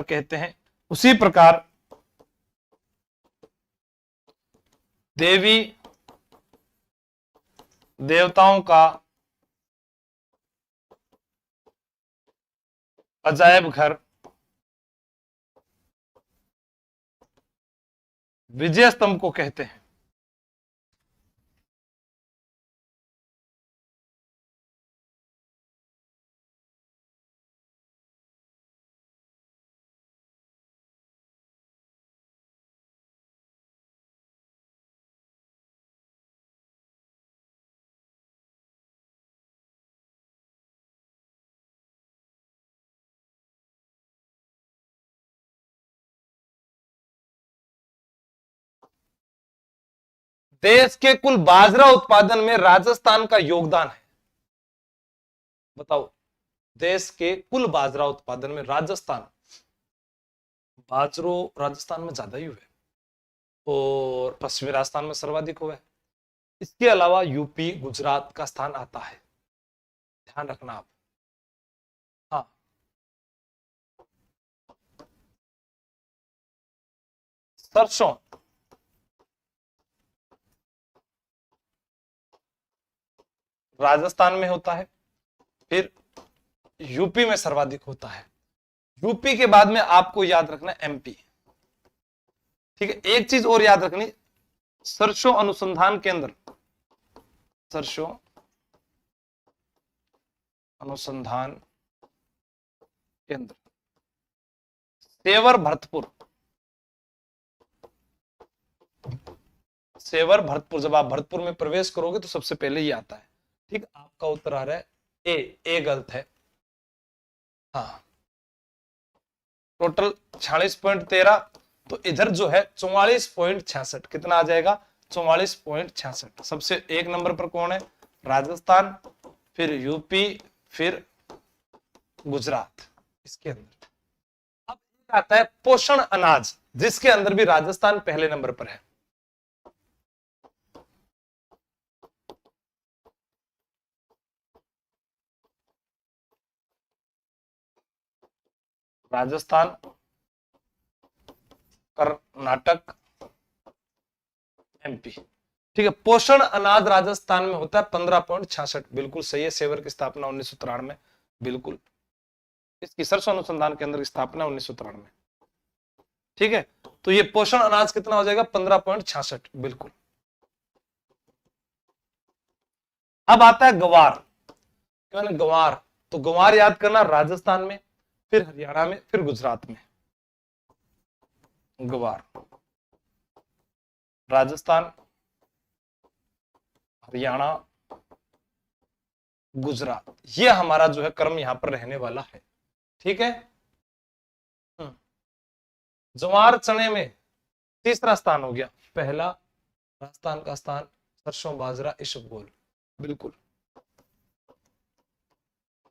कहते हैं। उसी प्रकार देवी देवताओं का अजायब घर विजय स्तंभ को कहते हैं। देश के कुल बाजरा उत्पादन में राजस्थान का योगदान है, बताओ। देश के कुल बाजरा उत्पादन में राजस्थान, बाजरो राजस्थान में ज्यादा ही हुए, और पश्चिमी राजस्थान में सर्वाधिक हुआ है। इसके अलावा यूपी गुजरात का स्थान आता है, ध्यान रखना आप। हाँ, सरसों राजस्थान में होता है, फिर यूपी में सर्वाधिक होता है। यूपी के बाद में आपको याद रखना एमपी। ठीक है, एक चीज और याद रखनी, सरसों अनुसंधान केंद्र, सरसों अनुसंधान केंद्र सेवर भरतपुर, सेवर भरतपुर। जब आप भरतपुर में प्रवेश करोगे तो सबसे पहले ये आता है। ठीक, आपका उत्तर आ रहा है ए गलत है। हाँ, टोटल 46.13, तो इधर जो है 44.66, कितना आ जाएगा 44.66। सबसे एक नंबर पर कौन है, राजस्थान, फिर यूपी, फिर गुजरात। इसके अंदर अब आता है पोषण अनाज, जिसके अंदर भी राजस्थान पहले नंबर पर है। राजस्थान, कर्नाटक, एमपी। ठीक है, पोषण अनाज राजस्थान में होता है 15.66, बिल्कुल सही है। सेवर की स्थापना 1993, बिल्कुल। इसकी सरसों अनुसंधान केंद्र की स्थापना 1993। ठीक है, तो ये पोषण अनाज कितना हो जाएगा 15.66, बिल्कुल। अब आता है गवार, गवार, तो गवार याद करना, राजस्थान में, फिर हरियाणा में, फिर गुजरात में। गवार राजस्थान, हरियाणा, गुजरात, ये हमारा जो है क्रम यहां पर रहने वाला है। ठीक है, ज्वार चने में तीसरा स्थान हो गया, पहला राजस्थान का स्थान, सरसों बाजरा इसबगोल, बिल्कुल।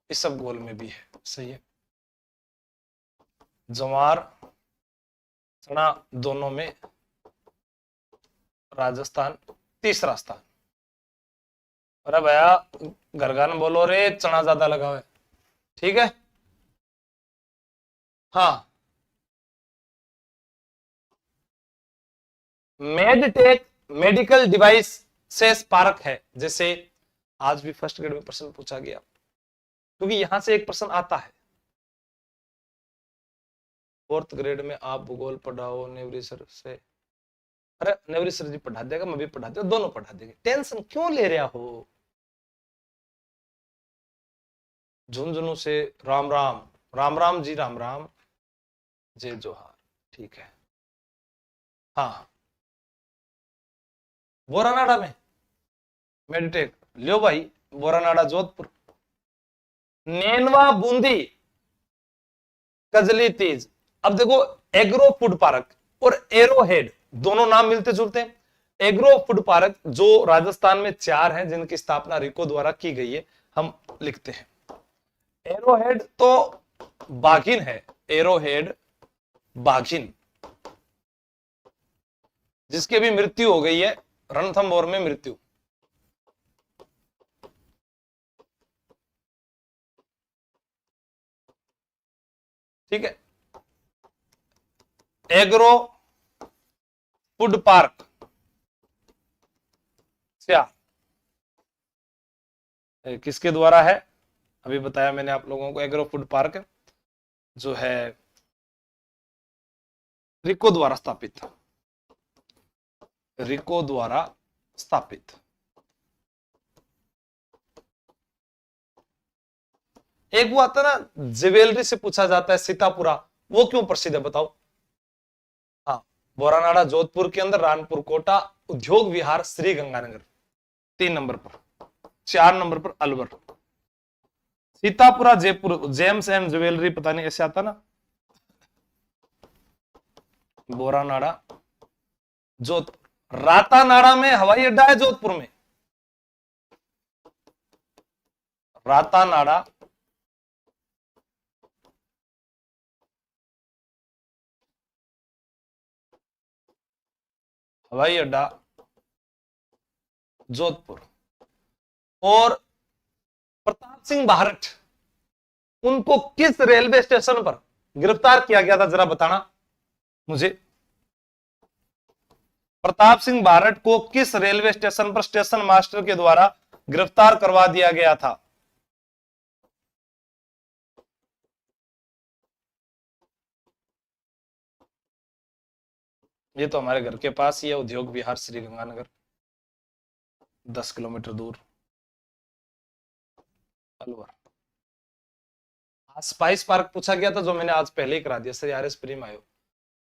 इसबगोल में भी है, सही है। ज्वार चना दोनों में राजस्थान तीसरा स्थान। अरे भैया घर घर में बोलो रे, चना ज्यादा लगा हुआ है। ठीक है, हाँ, मेडटेक मेडिकल डिवाइस से पार्क है, जैसे आज भी फर्स्ट ग्रेड में प्रश्न पूछा गया, क्योंकि यहां से एक प्रश्न आता है। फोर्थ ग्रेड में आप भूगोल पढ़ाओ नेवरी सर से, अरे नेवरी सर जी पढ़ा देगा, मैं भी पढ़ा देगा, दोनों पढ़ा देंगे, टेंशन क्यों ले रहा हो। झुंझुनू से राम राम, राम राम जी, राम राम, जय जोहार। ठीक है, हाँ, बोरानाडा में मेडिटेक लियो भाई, बोरानाडा जोधपुर। नैनवा बूंदी कजली तीज। अब देखो, एग्रो फूड पार्क और एरोहेड दोनों नाम मिलते जुलते हैं। एग्रो फूड पार्क जो राजस्थान में 4 हैं, जिनकी स्थापना रिको द्वारा की गई है, हम लिखते हैं। एरोहेड तो बाघिन है, एरोहेड बाघिन, जिसकी भी मृत्यु हो गई है, रणथंभौर में मृत्यु। ठीक है, एग्रो फूड पार्क क्या किसके द्वारा है, अभी बताया मैंने आप लोगों को। एग्रो फूड पार्क जो है रिको द्वारा स्थापित, रिको द्वारा स्थापित। एक वो आता ना ज्वेलरी से पूछा जाता है, सीतापुरा, वो क्यों प्रसिद्ध है बताओ। हाँ, बोरानाडा जोधपुर के अंदर, रानपुर कोटा, उद्योग विहार, श्री गंगानगर, 3 नंबर पर। 4 नंबर पर Alwar, Sitapura Jaipur, James and jewellery, पता नहीं ऐसे आता ना। बोरानाडा जोधपुर, रातानाडा में हवाई अड्डा है जोधपुर में, रातानाडा हवाई अड्डा जोधपुर। और प्रताप सिंह बारठ, उनको किस रेलवे स्टेशन पर गिरफ्तार किया गया था, जरा बताना मुझे। प्रताप सिंह बारठ को किस रेलवे स्टेशन पर स्टेशन मास्टर के द्वारा गिरफ्तार करवा दिया गया था? ये तो हमारे घर के पास ही है, उद्योग विहार श्री गंगानगर, 10 किलोमीटर दूर, अलवर। स्पाइस पार्क पूछा गया था, जो मैंने आज पहले ही करा दिया सर, आर एस प्रीम आयो।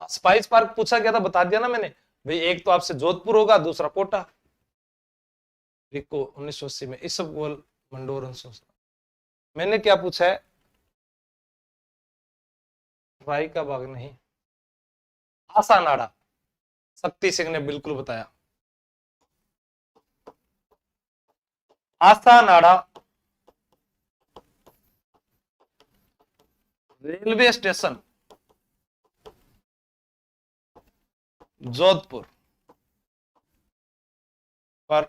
स्पाइस पार्क पूछा गया था, बता दिया ना मैंने भाई, एक तो आपसे जोधपुर होगा, दूसरा कोटा। रिको 1980 में, इस सब गोल मंडोर। मैंने क्या पूछा है? राई का बाग नहीं, आसा नाड़ा। शक्ति सिंह ने बिल्कुल बताया, आसा नाड़ा रेलवे स्टेशन जोधपुर पर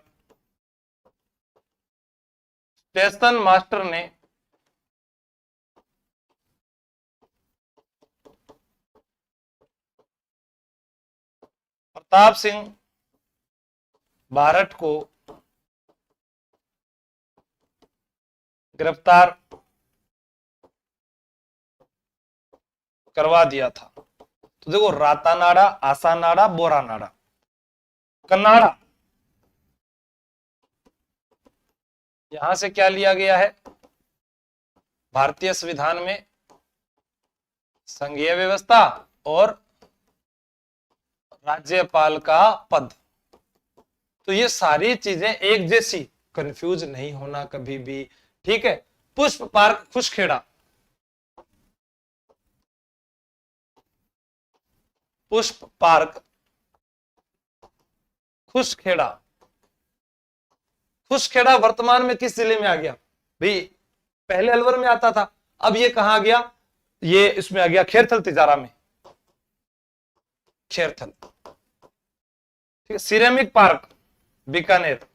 स्टेशन मास्टर ने प्रताप सिंह बारठ को गिरफ्तार करवा दिया था। तो देखो, रातानाड़ा, आसानाड़ा, बोरानाड़ा, कन्नाड़ा, यहां से क्या लिया गया है? भारतीय संविधान में संघीय व्यवस्था और राज्यपाल का पद। तो ये सारी चीजें एक जैसी, कंफ्यूज नहीं होना कभी भी, ठीक है। पुष्प पार्क खुशखेड़ा, पुष्प पार्क खुशखेड़ा, खुशखेड़ा वर्तमान में किस जिले में आ गया भाई? पहले अलवर में आता था, अब ये कहां आ गया? ये इसमें आ गया खेरथल तिजारा में, खेरथल। ठीक है। Ceramic park Bikaner,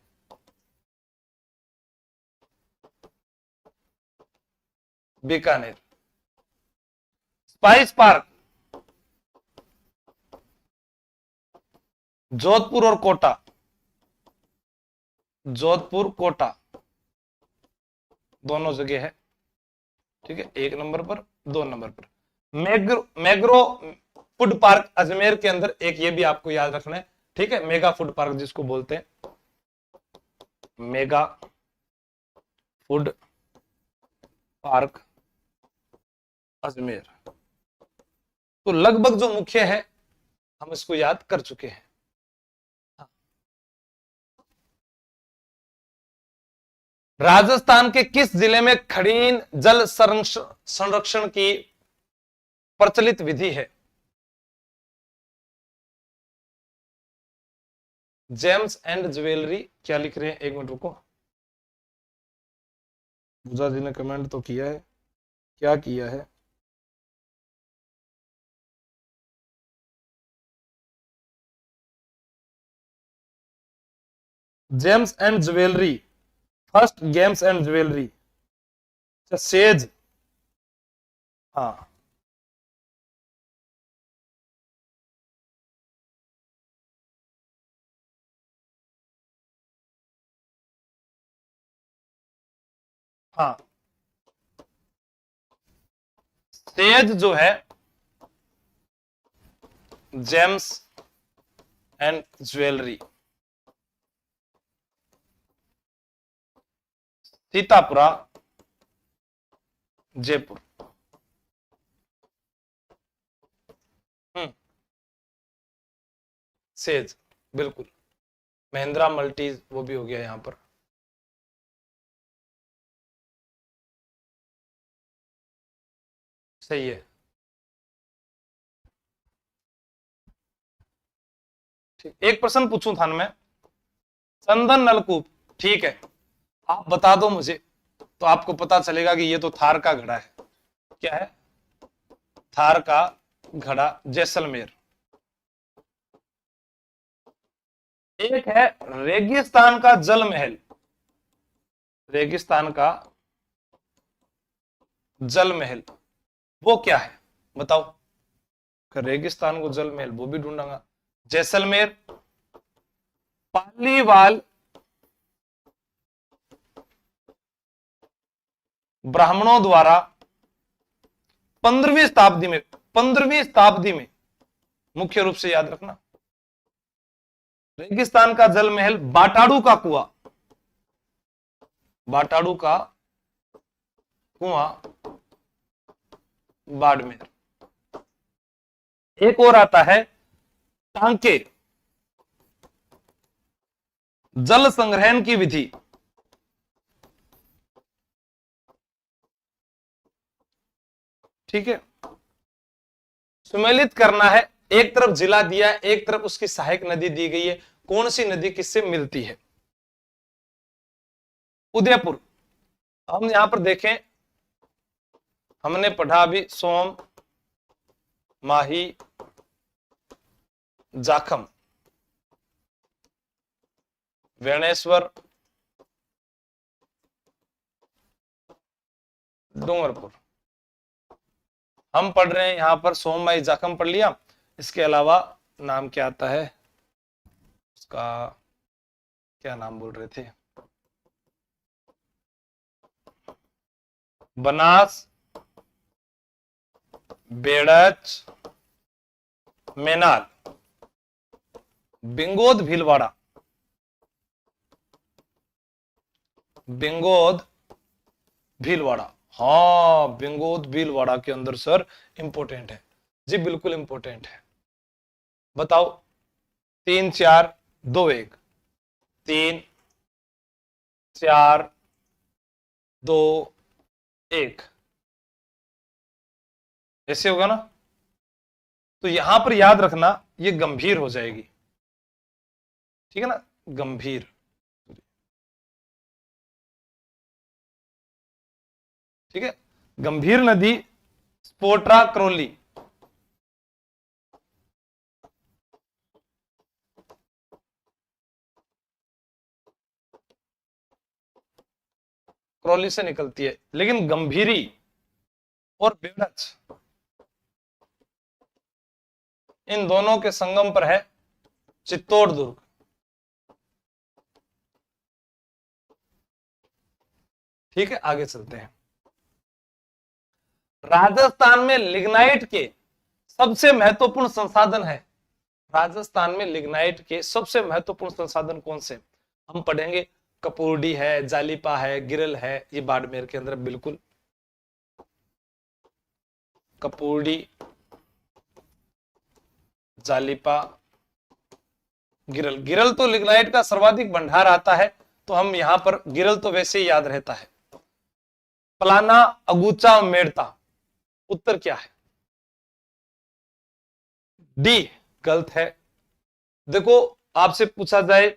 Bikaner. Spice park Jodhpur और कोटा, जोधपुर कोटा दोनों जगह है, ठीक है। 1 नंबर पर, 2 नंबर पर। मैग्रो फूड पार्क अजमेर के अंदर, एक ये भी आपको याद रखना है, ठीक है। मेगा फूड पार्क जिसको बोलते हैं, मेगा फूड पार्क अजमेर। तो लगभग जो मुख्य है हम इसको याद कर चुके हैं। राजस्थान के किस जिले में खड़ीन जल संरक्षण की प्रचलित विधि है? जेम्स एंड ज्वेलरी, क्या लिख रहे हैं? 1 मिनट रुको, पूजा जी ने कमेंट तो किया है, क्या किया है? James and jewellery, first games and jewellery, says. हाँ, हाँ, सेज जो है James and jewellery, Sitapura Jaipur. Says बिल्कुल, महिंद्रा मल्टीज वो भी हो गया यहां पर। सही है, ठीक। एक प्रश्न पूछूं थान में, चंदन नलकूप, ठीक है, आप बता दो मुझे, तो आपको पता चलेगा कि ये तो थार का घड़ा है। क्या है? थार का घड़ा, जैसलमेर। एक है रेगिस्तान का जल महल, रेगिस्तान का जल महल वो क्या है बताओ। रेगिस्तान को जल महल वो भी ढूंढूंगा। जैसलमेर, पालीवाल, ब्राह्मणों द्वारा 15वीं शताब्दी में मुख्य रूप से याद रखना। रेगिस्तान का जल महल, बाटाड़ू का कुआं, बाटाड़ू का कुआं बाड़मेर। एक और आता है टांके, जल संग्रहण की विधि। ठीक है, सुमेलित करना है, एक तरफ जिला दिया है, एक तरफ उसकी सहायक नदी दी गई है, कौन सी नदी किससे मिलती है। उदयपुर, हम यहां पर देखें, हमने पढ़ा अभी सोम, माही, जाखम, वेणेश्वर, डूंगरपुर, हम पढ़ रहे हैं यहां पर सोम, माही, जाखम पढ़ लिया। इसके अलावा नाम क्या आता है उसका, क्या नाम बोल रहे थे, बनास, बेड़च, मेनाल, बिंगोद, भीलवाड़ा, बिंगोद, भीलवाड़ा। हाँ, बिंगोद भीलवाड़ा के अंदर सर इंपॉर्टेंट है जी, बिल्कुल इंपॉर्टेंट है। बताओ 3 4 2 1, 3 4 2 1, ऐसे होगा ना। तो यहां पर याद रखना ये गंभीर हो जाएगी, ठीक है ना, गंभीर। ठीक है, गंभीर नदी स्पोट्रा क्रोली, क्रोली से निकलती है, लेकिन गंभीरी और बेड़च इन दोनों के संगम पर है चित्तौड़ दुर्ग। ठीक है, आगे चलते हैं। राजस्थान में लिग्नाइट के सबसे महत्वपूर्ण संसाधन है, राजस्थान में लिग्नाइट के सबसे महत्वपूर्ण संसाधन कौन से, हम पढ़ेंगे। कपूरडी है, जालिपा है, गिरल है, ये बाड़मेर के अंदर बिल्कुल। कपूरडी, जालिपा, गिरल। गिरल तो लिग्नाइट का सर्वाधिक भंडार आता है, तो हम यहां पर गिरल तो वैसे ही याद रहता है। पलाना, अगुचा, मेड़ता, उत्तर क्या है, डी गलत है। देखो आपसे पूछा जाए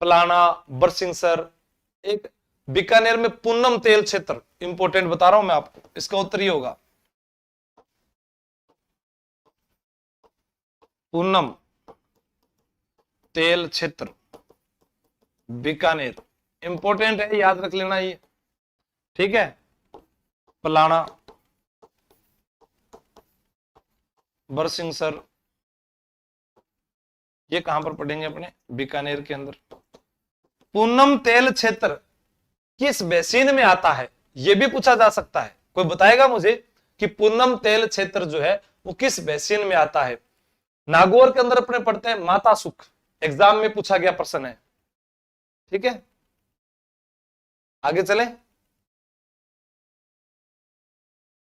पलाना, बरसिंगसर, एक बीकानेर में पूनम तेल क्षेत्र, इंपोर्टेंट बता रहा हूं मैं आपको, इसका उत्तर ही होगा पूनम तेल क्षेत्र, बीकानेर, इंपोर्टेंट है, याद रख लेना ये। ठीक है, पलाना, बरसिंगसर, ये कहां पर पढ़ेंगे अपने, बीकानेर के अंदर। पूनम तेल क्षेत्र किस बेसिन में आता है, यह भी पूछा जा सकता है, कोई बताएगा मुझे कि पूनम तेल क्षेत्र जो है वो किस बेसिन में आता है। नागौर के अंदर अपने पढ़ते हैं माता सुख, एग्जाम में पूछा गया प्रश्न है। ठीक है, आगे चले।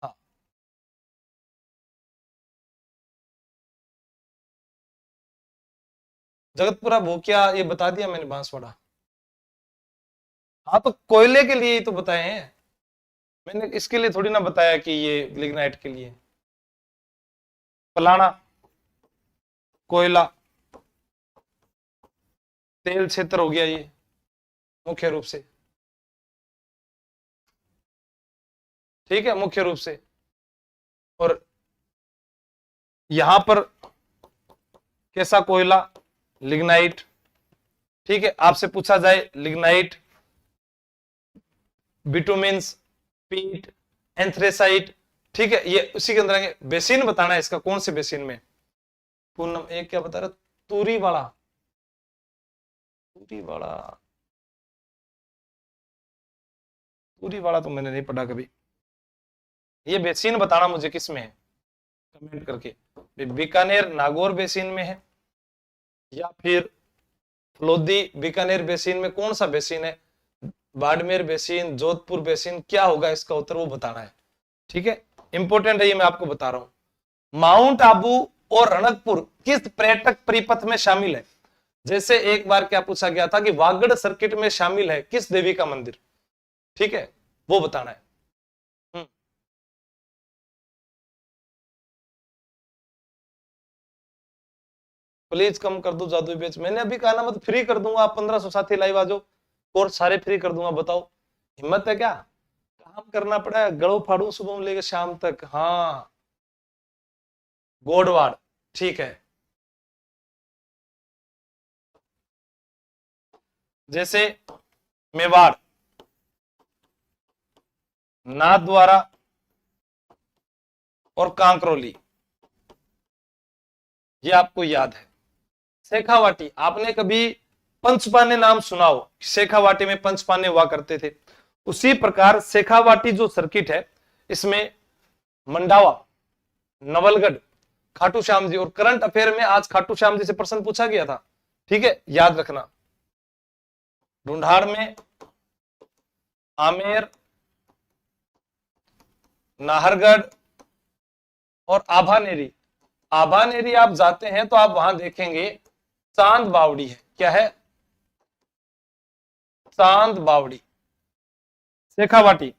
हाँ, जगतपुरा भोकिया ये बता दिया मैंने, बांसवाड़ा। हाँ, तो कोयले के लिए ही तो बताए हैं मैंने, इसके लिए थोड़ी ना बताया कि ये लिग्नाइट के लिए। पलाना कोयला तेल क्षेत्र हो गया ये मुख्य रूप से। ठीक है, मुख्य रूप से। और यहां पर कैसा कोयला, लिग्नाइट, ठीक है, आपसे पूछा जाए लिग्नाइट, बिटुमिन्स, पीट, एंथ्रेसाइट, ठीक है, ये उसी के अंदर आएंगे। बेसिन बताना है इसका, कौन से बेसिन में। पूनम एक क्या बता रहा, तूरी वाला, तूरी वाला, तूरी वाला तो मैंने नहीं पढ़ा कभी। ये बेसिन बताना मुझे किस में है, कमेंट करके। बीकानेर नागौर बेसिन में है, या फिर लोधी बीकानेर बेसिन में, कौन सा बेसिन है, बाड़मेर बेसिन, जोधपुर बेसिन, क्या होगा इसका उत्तर, वो बताना है। ठीक है, इंपॉर्टेंट है ये, मैं आपको बता रहा हूं। माउंट आबू और रणकपुर किस पर्यटक परिपथ में शामिल है। जैसे एक बार क्या पूछा गया था कि वागड़ सर्किट में शामिल है किस देवी का मंदिर, ठीक है, वो बताना है। प्लीज कम कर दो जादुई बैच, मैंने अभी कहा ना, मैं तो फ्री कर दूंगा, आप 1500 साथी लाइव आ जाओ, कोर्स सारे फ्री कर दूंगा। बताओ हिम्मत है क्या, काम करना पड़ा है, गड़ो फाड़ू सुबह में लेकर शाम तक। हाँ, गोडवाड़, ठीक है। जैसे मेवाड़, नाथद्वारा और कांकरोली, ये आपको याद है। शेखावाटी, आपने कभी पंचपाने नाम सुना हो, शेखावाटी में पंचपाने हुआ करते थे। उसी प्रकार शेखावाटी जो सर्किट है, इसमें मंडावा, नवलगढ़, खाटू श्याम जी, और करंट अफेयर में आज खाटू श्याम जी से प्रश्न पूछा गया था, ठीक है, याद रखना। ढूंढाड़ में आमेर, नाहरगढ़ और आभानेरी। आभानेरी आप जाते हैं तो आप वहां देखेंगे चांद बावड़ी है, क्या है, चांद बावड़ी। शेखावाटी,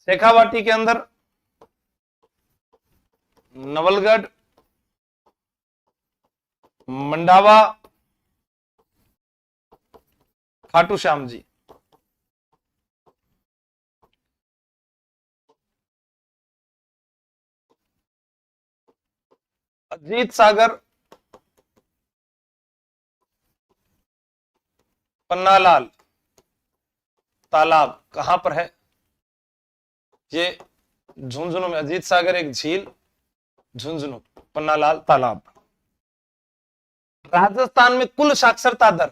शेखावाटी के अंदर नवलगढ़, मंडावा, खाटू श्याम जी। अजीत सागर, पन्नालाल तालाब कहां पर है, ये झुंझुनू में। अजीत सागर एक झील, झुंझुनू, पन्नालाल तालाब। राजस्थान में कुल साक्षरता दर,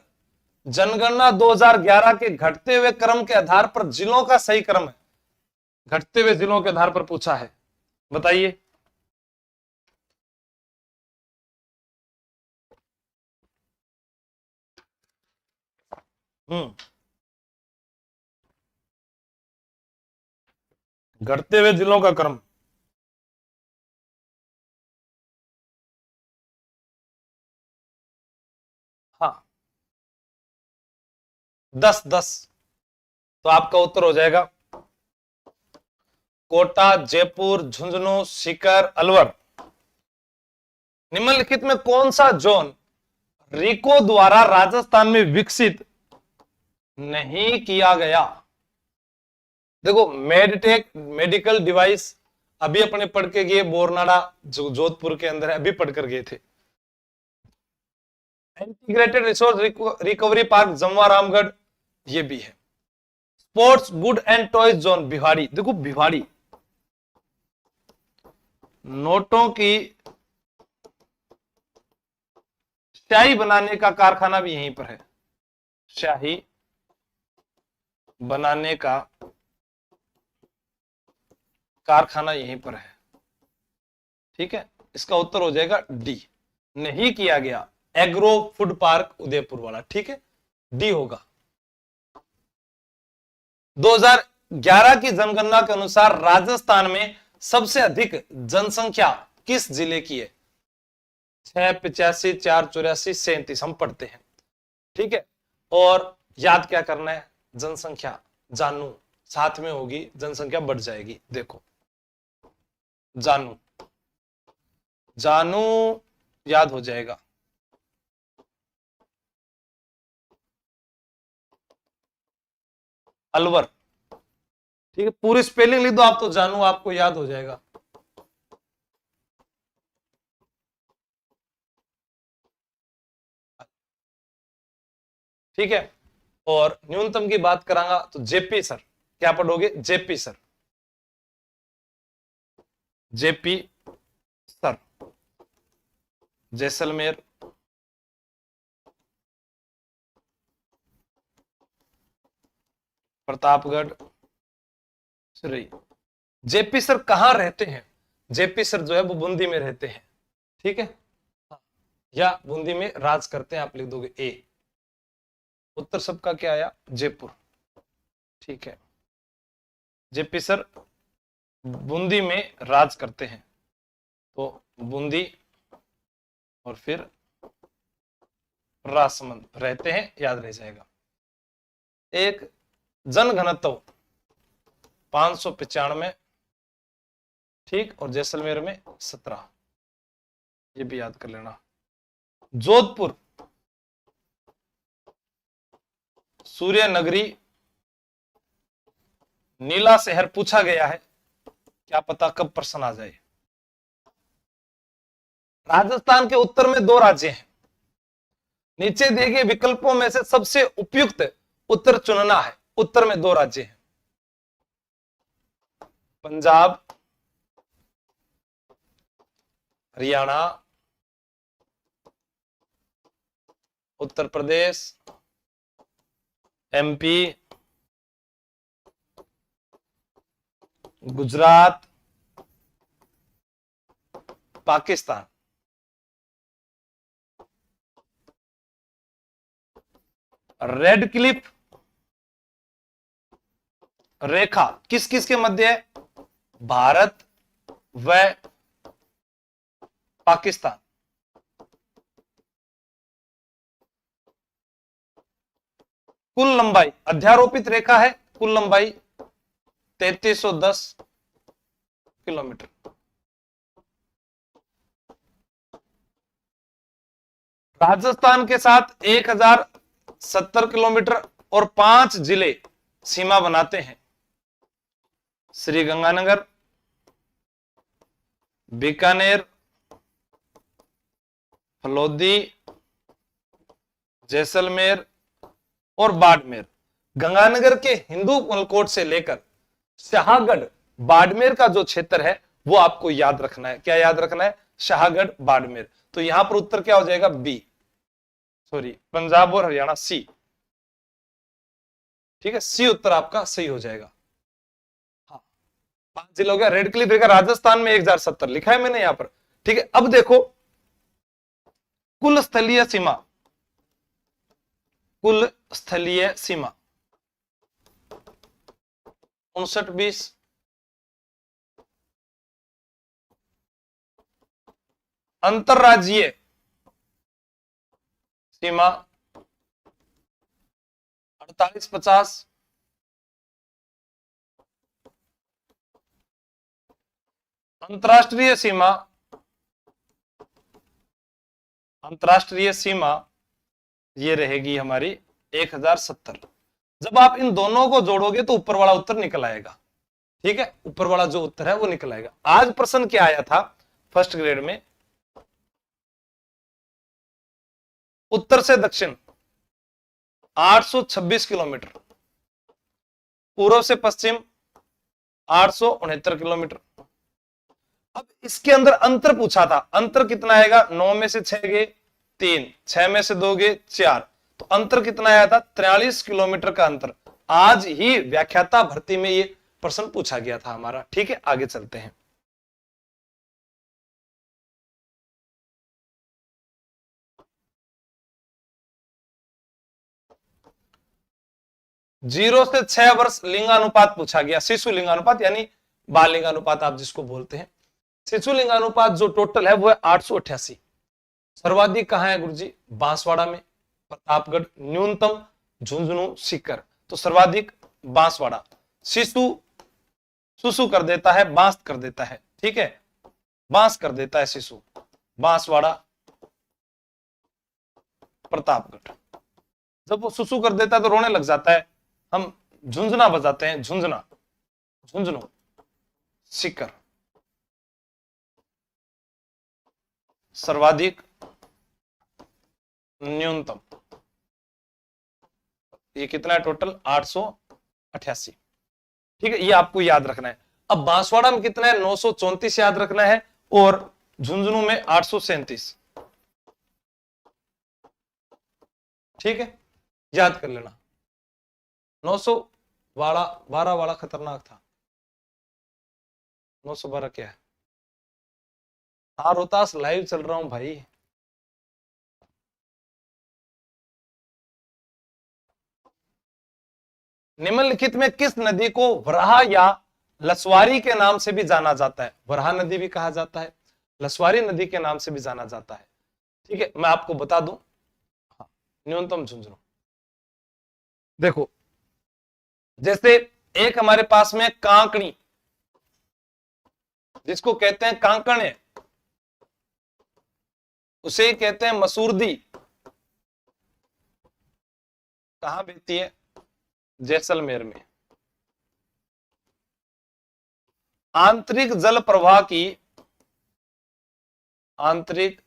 जनगणना 2011 के घटते हुए क्रम के आधार पर जिलों का सही क्रम है, घटते हुए जिलों के आधार पर पूछा है, बताइए। घटते हुए जिलों का क्रम, हाँ, 10-10, तो आपका उत्तर हो जाएगा कोटा, जयपुर, झुंझुनू, सीकर, अलवर। निम्नलिखित में कौन सा जोन रिको द्वारा राजस्थान में विकसित नहीं किया गया। देखो, मेडटेक मेडिकल डिवाइस अभी अपने पढ़ के गए, बोरनाडा जो जोधपुर के अंदर है, अभी पढ़कर गए थे। Integrated resource recovery park Jamwa Ramgarh, ये भी है। Sports good and toys zone Bhiwadi, देखो भिवाड़ी नोटों की स्याही बनाने का कारखाना भी यहीं पर है, स्याही बनाने का कारखाना यहीं पर है, ठीक है, इसका उत्तर हो जाएगा डी। नहीं किया गया, एग्रो फूड पार्क उदयपुर वाला, ठीक है, डी होगा। 2011 की जनगणना के अनुसार राजस्थान में सबसे अधिक जनसंख्या किस जिले की है। 685, 484, 37 हम पढ़ते हैं, ठीक है। और याद क्या करना है, जनसंख्या जानू साथ में होगी, जनसंख्या बढ़ जाएगी। देखो जानू, जानू याद हो जाएगा। अलवर, ठीक है, पूरी स्पेलिंग लिख दो आप तो जानू आपको याद हो जाएगा। ठीक है। और न्यूनतम की बात करांगा तो जेपी सर, क्या पढ़ोगे? JP sir, JP sir, Jaisalmer, Pratapgarh, Sirai. JP sir कहां रहते हैं? जेपी सर जो है वो बूंदी में रहते हैं, ठीक है, या बूंदी में राज करते हैं, आप लिख दोगे ए। उत्तर सबका क्या आया? जयपुर, ठीक है। जेपी सर बूंदी में राज करते हैं, तो बूंदी और फिर राजसमंद रहते हैं, याद रह जाएगा। एक जनघनत्व 595, ठीक, और जैसलमेर में 17, ये भी याद कर लेना। जोधपुर सूर्य नगरी, नीला शहर पूछा गया है, क्या पता कब प्रश्न आ जाए। राजस्थान के उत्तर में 2 राज्य हैं, नीचे दिए गए विकल्पों में से सबसे उपयुक्त उत्तर चुनना है। उत्तर में 2 राज्य हैं, Punjab, Haryana, Uttar Pradesh, MP, Gujarat, Pakistan. Radcliffe रेखा किस किस के मध्य है? भारत व पाकिस्तान। कुल लंबाई, अध्यारोपित रेखा है, कुल लंबाई 3310 किलोमीटर। राजस्थान के साथ 1070 किलोमीटर और 5 जिले सीमा बनाते हैं, श्री गंगानगर, बीकानेर, फलोदी, जैसलमेर और बाड़मेर। गंगानगर के हिंदू मलकोट से लेकर शाहगढ़ बाड़मेर का जो क्षेत्र है वो आपको याद रखना है। क्या याद रखना है? शाहगढ़ बाड़मेर। तो यहां पर उत्तर क्या हो जाएगा? बी, सॉरी, पंजाब और हरियाणा, सी, ठीक है, सी उत्तर आपका सही हो जाएगा। हाँ, 5 जिले हो गया। रेड क्लिफ रेखा राजस्थान में 1070 लिखा है मैंने यहां पर, ठीक है। अब देखो कुल स्थलीय सीमा, कुल स्थलीय सीमा 5920, अंतरराज्यीय सीमा 4850, अंतरराष्ट्रीय सीमा, अंतरराष्ट्रीय सीमा ये रहेगी हमारी 1070। जब आप इन दोनों को जोड़ोगे तो ऊपर वाला उत्तर निकल आएगा, ठीक है, ऊपर वाला जो उत्तर है वो निकल आएगा। आज प्रश्न क्या आया था फर्स्ट ग्रेड में? उत्तर से दक्षिण 826 किलोमीटर, पूर्व से पश्चिम 869 किलोमीटर। अब इसके अंदर अंतर पूछा था, अंतर कितना आएगा? 9 में से 6 गए 3, 6 में से 2 गए 4, तो अंतर कितना आया था? 43 किलोमीटर का अंतर। आज ही व्याख्याता भर्ती में ये प्रश्न पूछा गया था हमारा, ठीक है। आगे चलते हैं। जीरो से 6 वर्ष लिंगानुपात पूछा गया, शिशु लिंगानुपात यानी बाल लिंगानुपात आप जिसको बोलते हैं। शिशु लिंगानुपात जो टोटल है वो है 888। सर्वाधिक कहां है गुरुजी? बांसवाड़ा में, प्रतापगढ़, न्यूनतम झुंझुनू, सीकर। तो सर्वाधिक बांसवाड़ा। शिशु सुसु कर देता है, बांस कर देता है, ठीक है, बांस कर देता है शिशु, बांसवाड़ा, प्रतापगढ़। जब वो सुसु कर देता है तो रोने लग जाता है, हम झुंझुना बजाते हैं, झुंझुना, झुंझुनू, सीकर। सर्वाधिक, न्यूनतम। ये कितना है टोटल 888। ठीक है, ये आपको याद रखना है। अब बांसवाड़ा में कितना है 934 याद रखना है, और झुंझुनू में 837। ठीक है, याद कर लेना। 912 वाला खतरनाक था। 912 क्या है? हाँ रोहतास लाइव चल रहा हूं भाई। निम्नलिखित में किस नदी को वराह या लसवारी के नाम से भी जाना जाता है? वराह नदी भी कहा जाता है, लसवारी नदी के नाम से भी जाना जाता है। ठीक है, मैं आपको बता दूं। हाँ, न्यूनतम झुंझुनू देखो, जैसे एक हमारे पास में कांकणी, जिसको कहते हैं कांकणे, उसे कहते हैं मसूरदी। कहां बहती है? जैसलमेर में। आंतरिक जल प्रवाह की, आंतरिक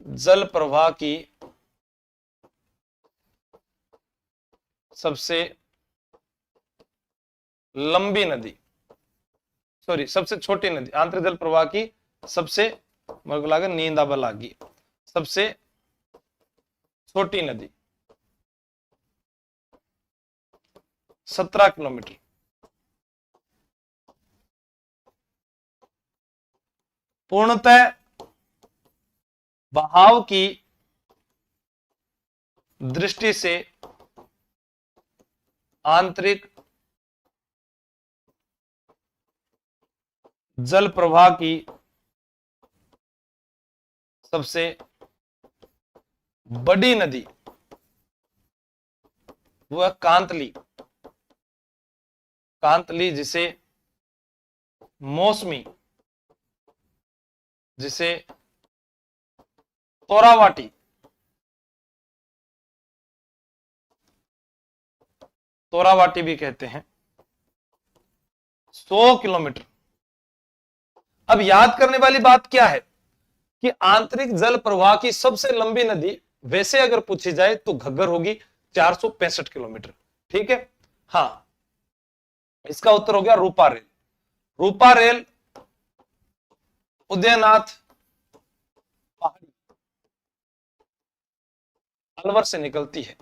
जल प्रवाह की सबसे लंबी नदी, सॉरी सबसे छोटी नदी, आंतरिक जल प्रवाह की सबसे, मरगलागर नींद आबा लागी, सबसे छोटी नदी 17 किलोमीटर। पूर्णतः बहाव की दृष्टि से आंतरिक जल प्रवाह की सबसे बड़ी नदी वो है कांतली। कांतली जिसे मौसमी, जिसे तोरावाटी, तोरावाटी भी कहते हैं। 100 किलोमीटर। अब याद करने वाली बात क्या है कि आंतरिक जल प्रवाह की सबसे लंबी नदी वैसे अगर पूछी जाए तो घग्गर होगी 465 किलोमीटर। ठीक है, हाँ, इसका उत्तर हो गया रूपा रेल। रूपा रेल उदयनाथ पहाड़ी अलवर से निकलती है।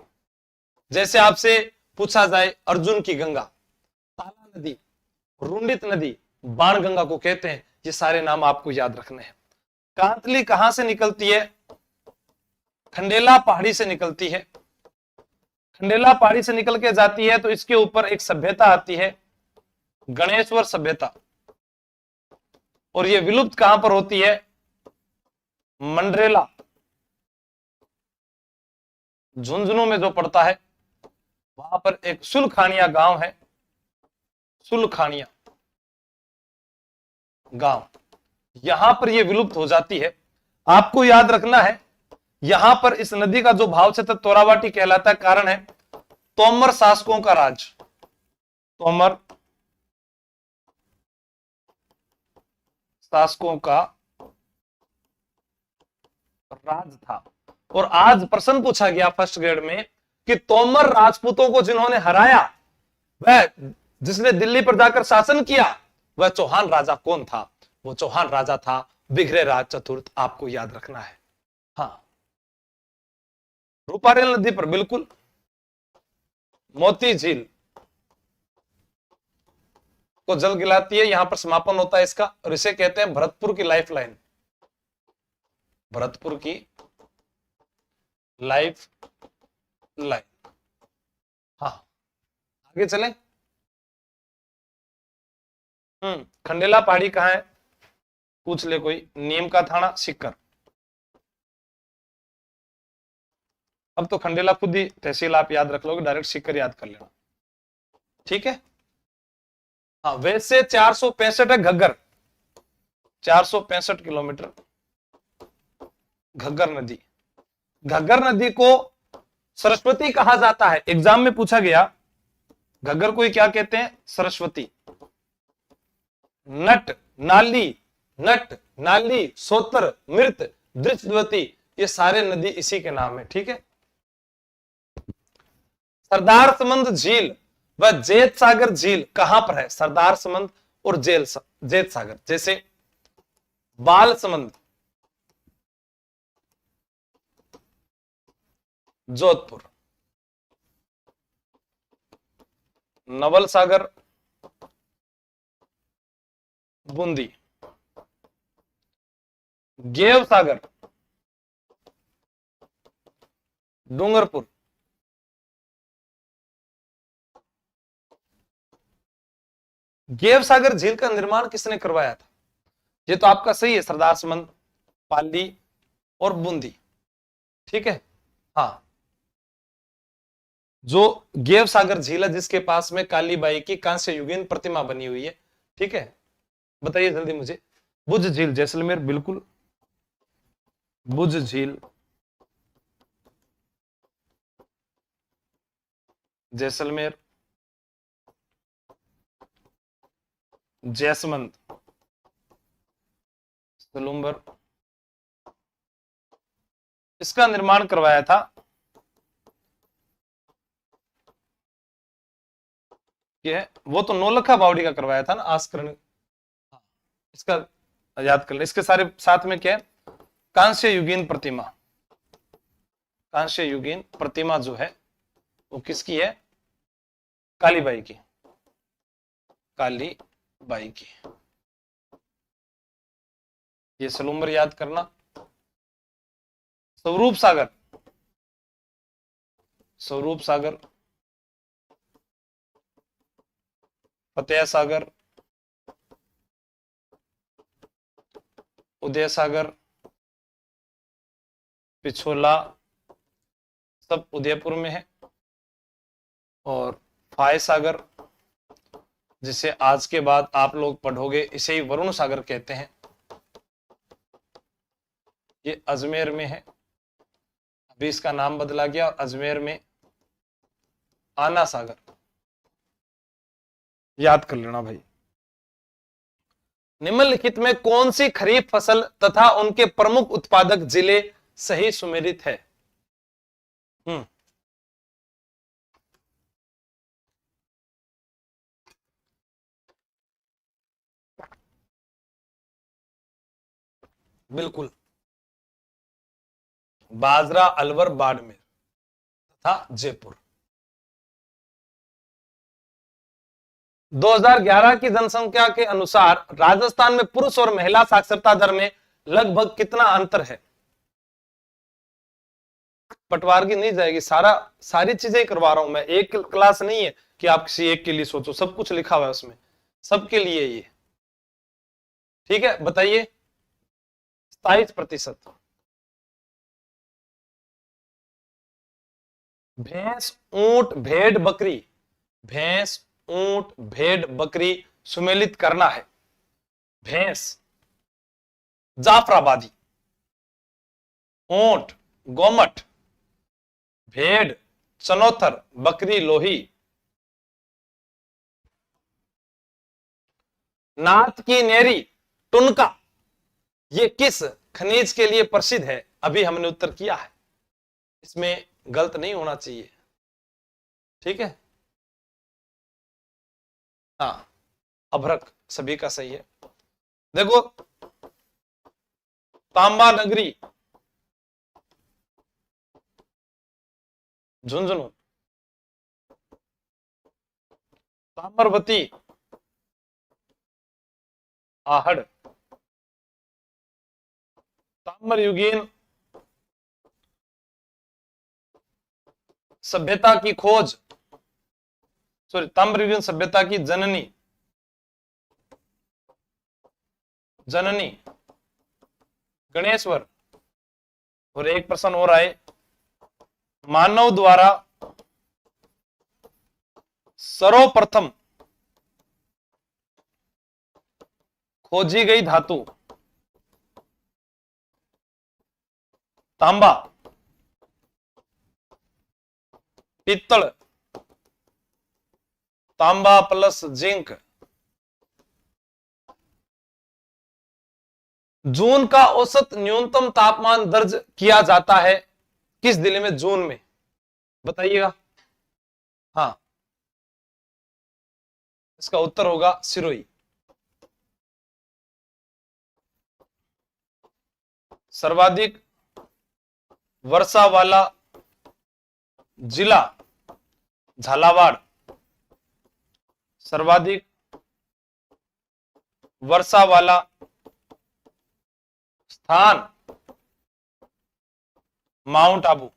जैसे आपसे पूछा जाए अर्जुन की गंगा, ताला नदी, रुंडित नदी, बाण गंगा को कहते हैं। ये सारे नाम आपको याद रखने हैं। कांतली कहां से निकलती है? खंडेला पहाड़ी से निकलती है। खंडेला पहाड़ी से निकल के जाती है तो इसके ऊपर एक सभ्यता आती है, गणेश्वर सभ्यता, और ये विलुप्त कहां पर होती है? मंडरेला, झुंझुनू में जो पड़ता है वहां पर एक सुलखानिया गांव है, सुलखानिया गांव, यहां पर यह विलुप्त हो जाती है। आपको याद रखना है यहां पर इस नदी का जो भाव क्षेत्र तोरावाटी कहलाता है, कारण है तोमर शासकों का राज। तोमर शासकों का राज था। और आज प्रश्न पूछा गया फर्स्ट ग्रेड में कि तोमर राजपूतों को जिन्होंने हराया, वह जिसने दिल्ली पर जाकर शासन किया, वह चौहान राजा कौन था? वो चौहान राजा था बिघरे राज चतुर्थ। आपको याद रखना है। हाँ, रूपारेल नदी पर बिल्कुल। मोती झील को जल गिलाती है, यहां पर समापन होता है इसका, और इसे कहते हैं भरतपुर की लाइफ लाइन। भरतपुर की लाइफ लाइन। हाँ, आगे चलें। खंडेला पहाड़ी कहां है? पूछ ले कोई। नीम का थाना, सिक्कर। अब तो खंडेला खुद ही तहसील आप याद रख लोगे, डायरेक्ट सिक्कर याद कर लेना। ठीक है, हाँ, वैसे 465 है घग्गर, 465 किलोमीटर घग्गर नदी। घग्गर नदी को सरस्वती कहा जाता है। एग्जाम में पूछा गया घग्गर को क्या कहते हैं? सरस्वती। नट नाली, नट नाली, सोतर, मृत, दृष्टवती, ये सारे नदी इसी के नाम है। ठीक है, सरदार समंद झील व जेत सागर झील कहां पर है? सरदार समंद और जेत सागर, जैसे बाल समंद जोधपुर, नवल सागर बूंदी, गेव सागर डूंगरपुर, गेव सागर झील का निर्माण किसने करवाया था? ये तो आपका सही है, सरदार समंद, पाली और बूंदी। ठीक है, हाँ, जो गेव सागर झील है जिसके पास में कालीबाई की कांस्य युगीन प्रतिमा बनी हुई है। ठीक है, बताइए जल्दी मुझे। बुझ झील जैसलमेर, बिल्कुल, बुझ झील जैसलमेर, जैसमंद सलूम्बर, इसका निर्माण करवाया था वो तो नौलखा बावड़ी का करवाया था ना, आस्करण। इसका याद कर ले। इसके सारे साथ में क्या है? कांस्य युगीन प्रतिमा, कांस्य युगीन प्रतिमा जो है वो किसकी है? कालीबाई की, कालीबाई की। ये सलूम्बर याद करना। स्वरूप सागर, स्वरूप सागर, फतेह सागर, उदय सागर, पिछोला, सब उदयपुर में है। और फाय सागर, जिसे आज के बाद आप लोग पढ़ोगे, इसे ही वरुण सागर कहते हैं, ये अजमेर में है। अभी इसका नाम बदला गया और अजमेर में आना सागर, याद कर लेना भाई। निम्नलिखित में कौन सी खरीफ फसल तथा उनके प्रमुख उत्पादक जिले सही सुमेलित है? बिल्कुल, बाजरा, अलवर, बाड़मेर तथा जयपुर। 2011 की जनसंख्या के अनुसार राजस्थान में पुरुष और महिला साक्षरता दर में लगभग कितना अंतर है? पटवार की नहीं जाएगी, सारी चीजें करवा रहा हूं मैं, एक क्लास नहीं है कि आप किसी एक के लिए सोचो, सब कुछ लिखा हुआ है उसमें, सबके लिए ये। ठीक है, बताइए। 27%। भैंस, ऊंट, भेड़, बकरी, भैंस, ऊंट, भेड़, बकरी सुमेलित करना है। भैंस जाफराबादी, ऊंट गोमट, भेड़ चनौथर, बकरी लोही। नाथ की नेरी, टुनका, ये किस खनिज के लिए प्रसिद्ध है? अभी हमने उत्तर किया है, इसमें गलत नहीं होना चाहिए। ठीक है, हाँ, अभ्रक सभी का सही है। देखो, तांबा नगरी झुंझुनू, ताम्रवती आहड़, ताम्रयुगीन सभ्यता की खोज, सॉरी, ताम्रयुगीन सभ्यता की जननी, जननी गणेश्वर। और एक प्रश्न और आए, मानव द्वारा सर्वप्रथम खोजी गई धातु, तांबा, पित्तल, तांबा प्लस जिंक। जून का औसत न्यूनतम तापमान दर्ज किया जाता है किस जिले में? जून में बताइएगा। हाँ, इसका उत्तर होगा सिरोही। सर्वाधिक वर्षा वाला जिला झालावाड़। सर्वाधिक वर्षा वाला स्थान माउंट आबू।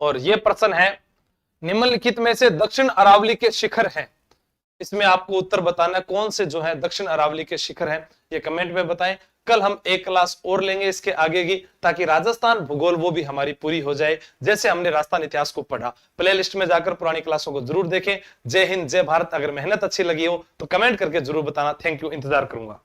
और यह प्रश्न है, निम्नलिखित में से दक्षिण अरावली के शिखर हैं। इसमें आपको उत्तर बताना है कौन से जो है दक्षिण अरावली के शिखर हैं, ये कमेंट में बताएं। कल हम एक क्लास और लेंगे इसके आगे की, ताकि राजस्थान भूगोल वो भी हमारी पूरी हो जाए, जैसे हमने राजस्थान इतिहास को पढ़ा। प्ले लिस्ट में जाकर पुरानी क्लासों को जरूर देखें। जय हिंद, जय भारत। अगर मेहनत अच्छी लगी हो तो कमेंट करके जरूर बताना। थैंक यू, इंतजार करूंगा।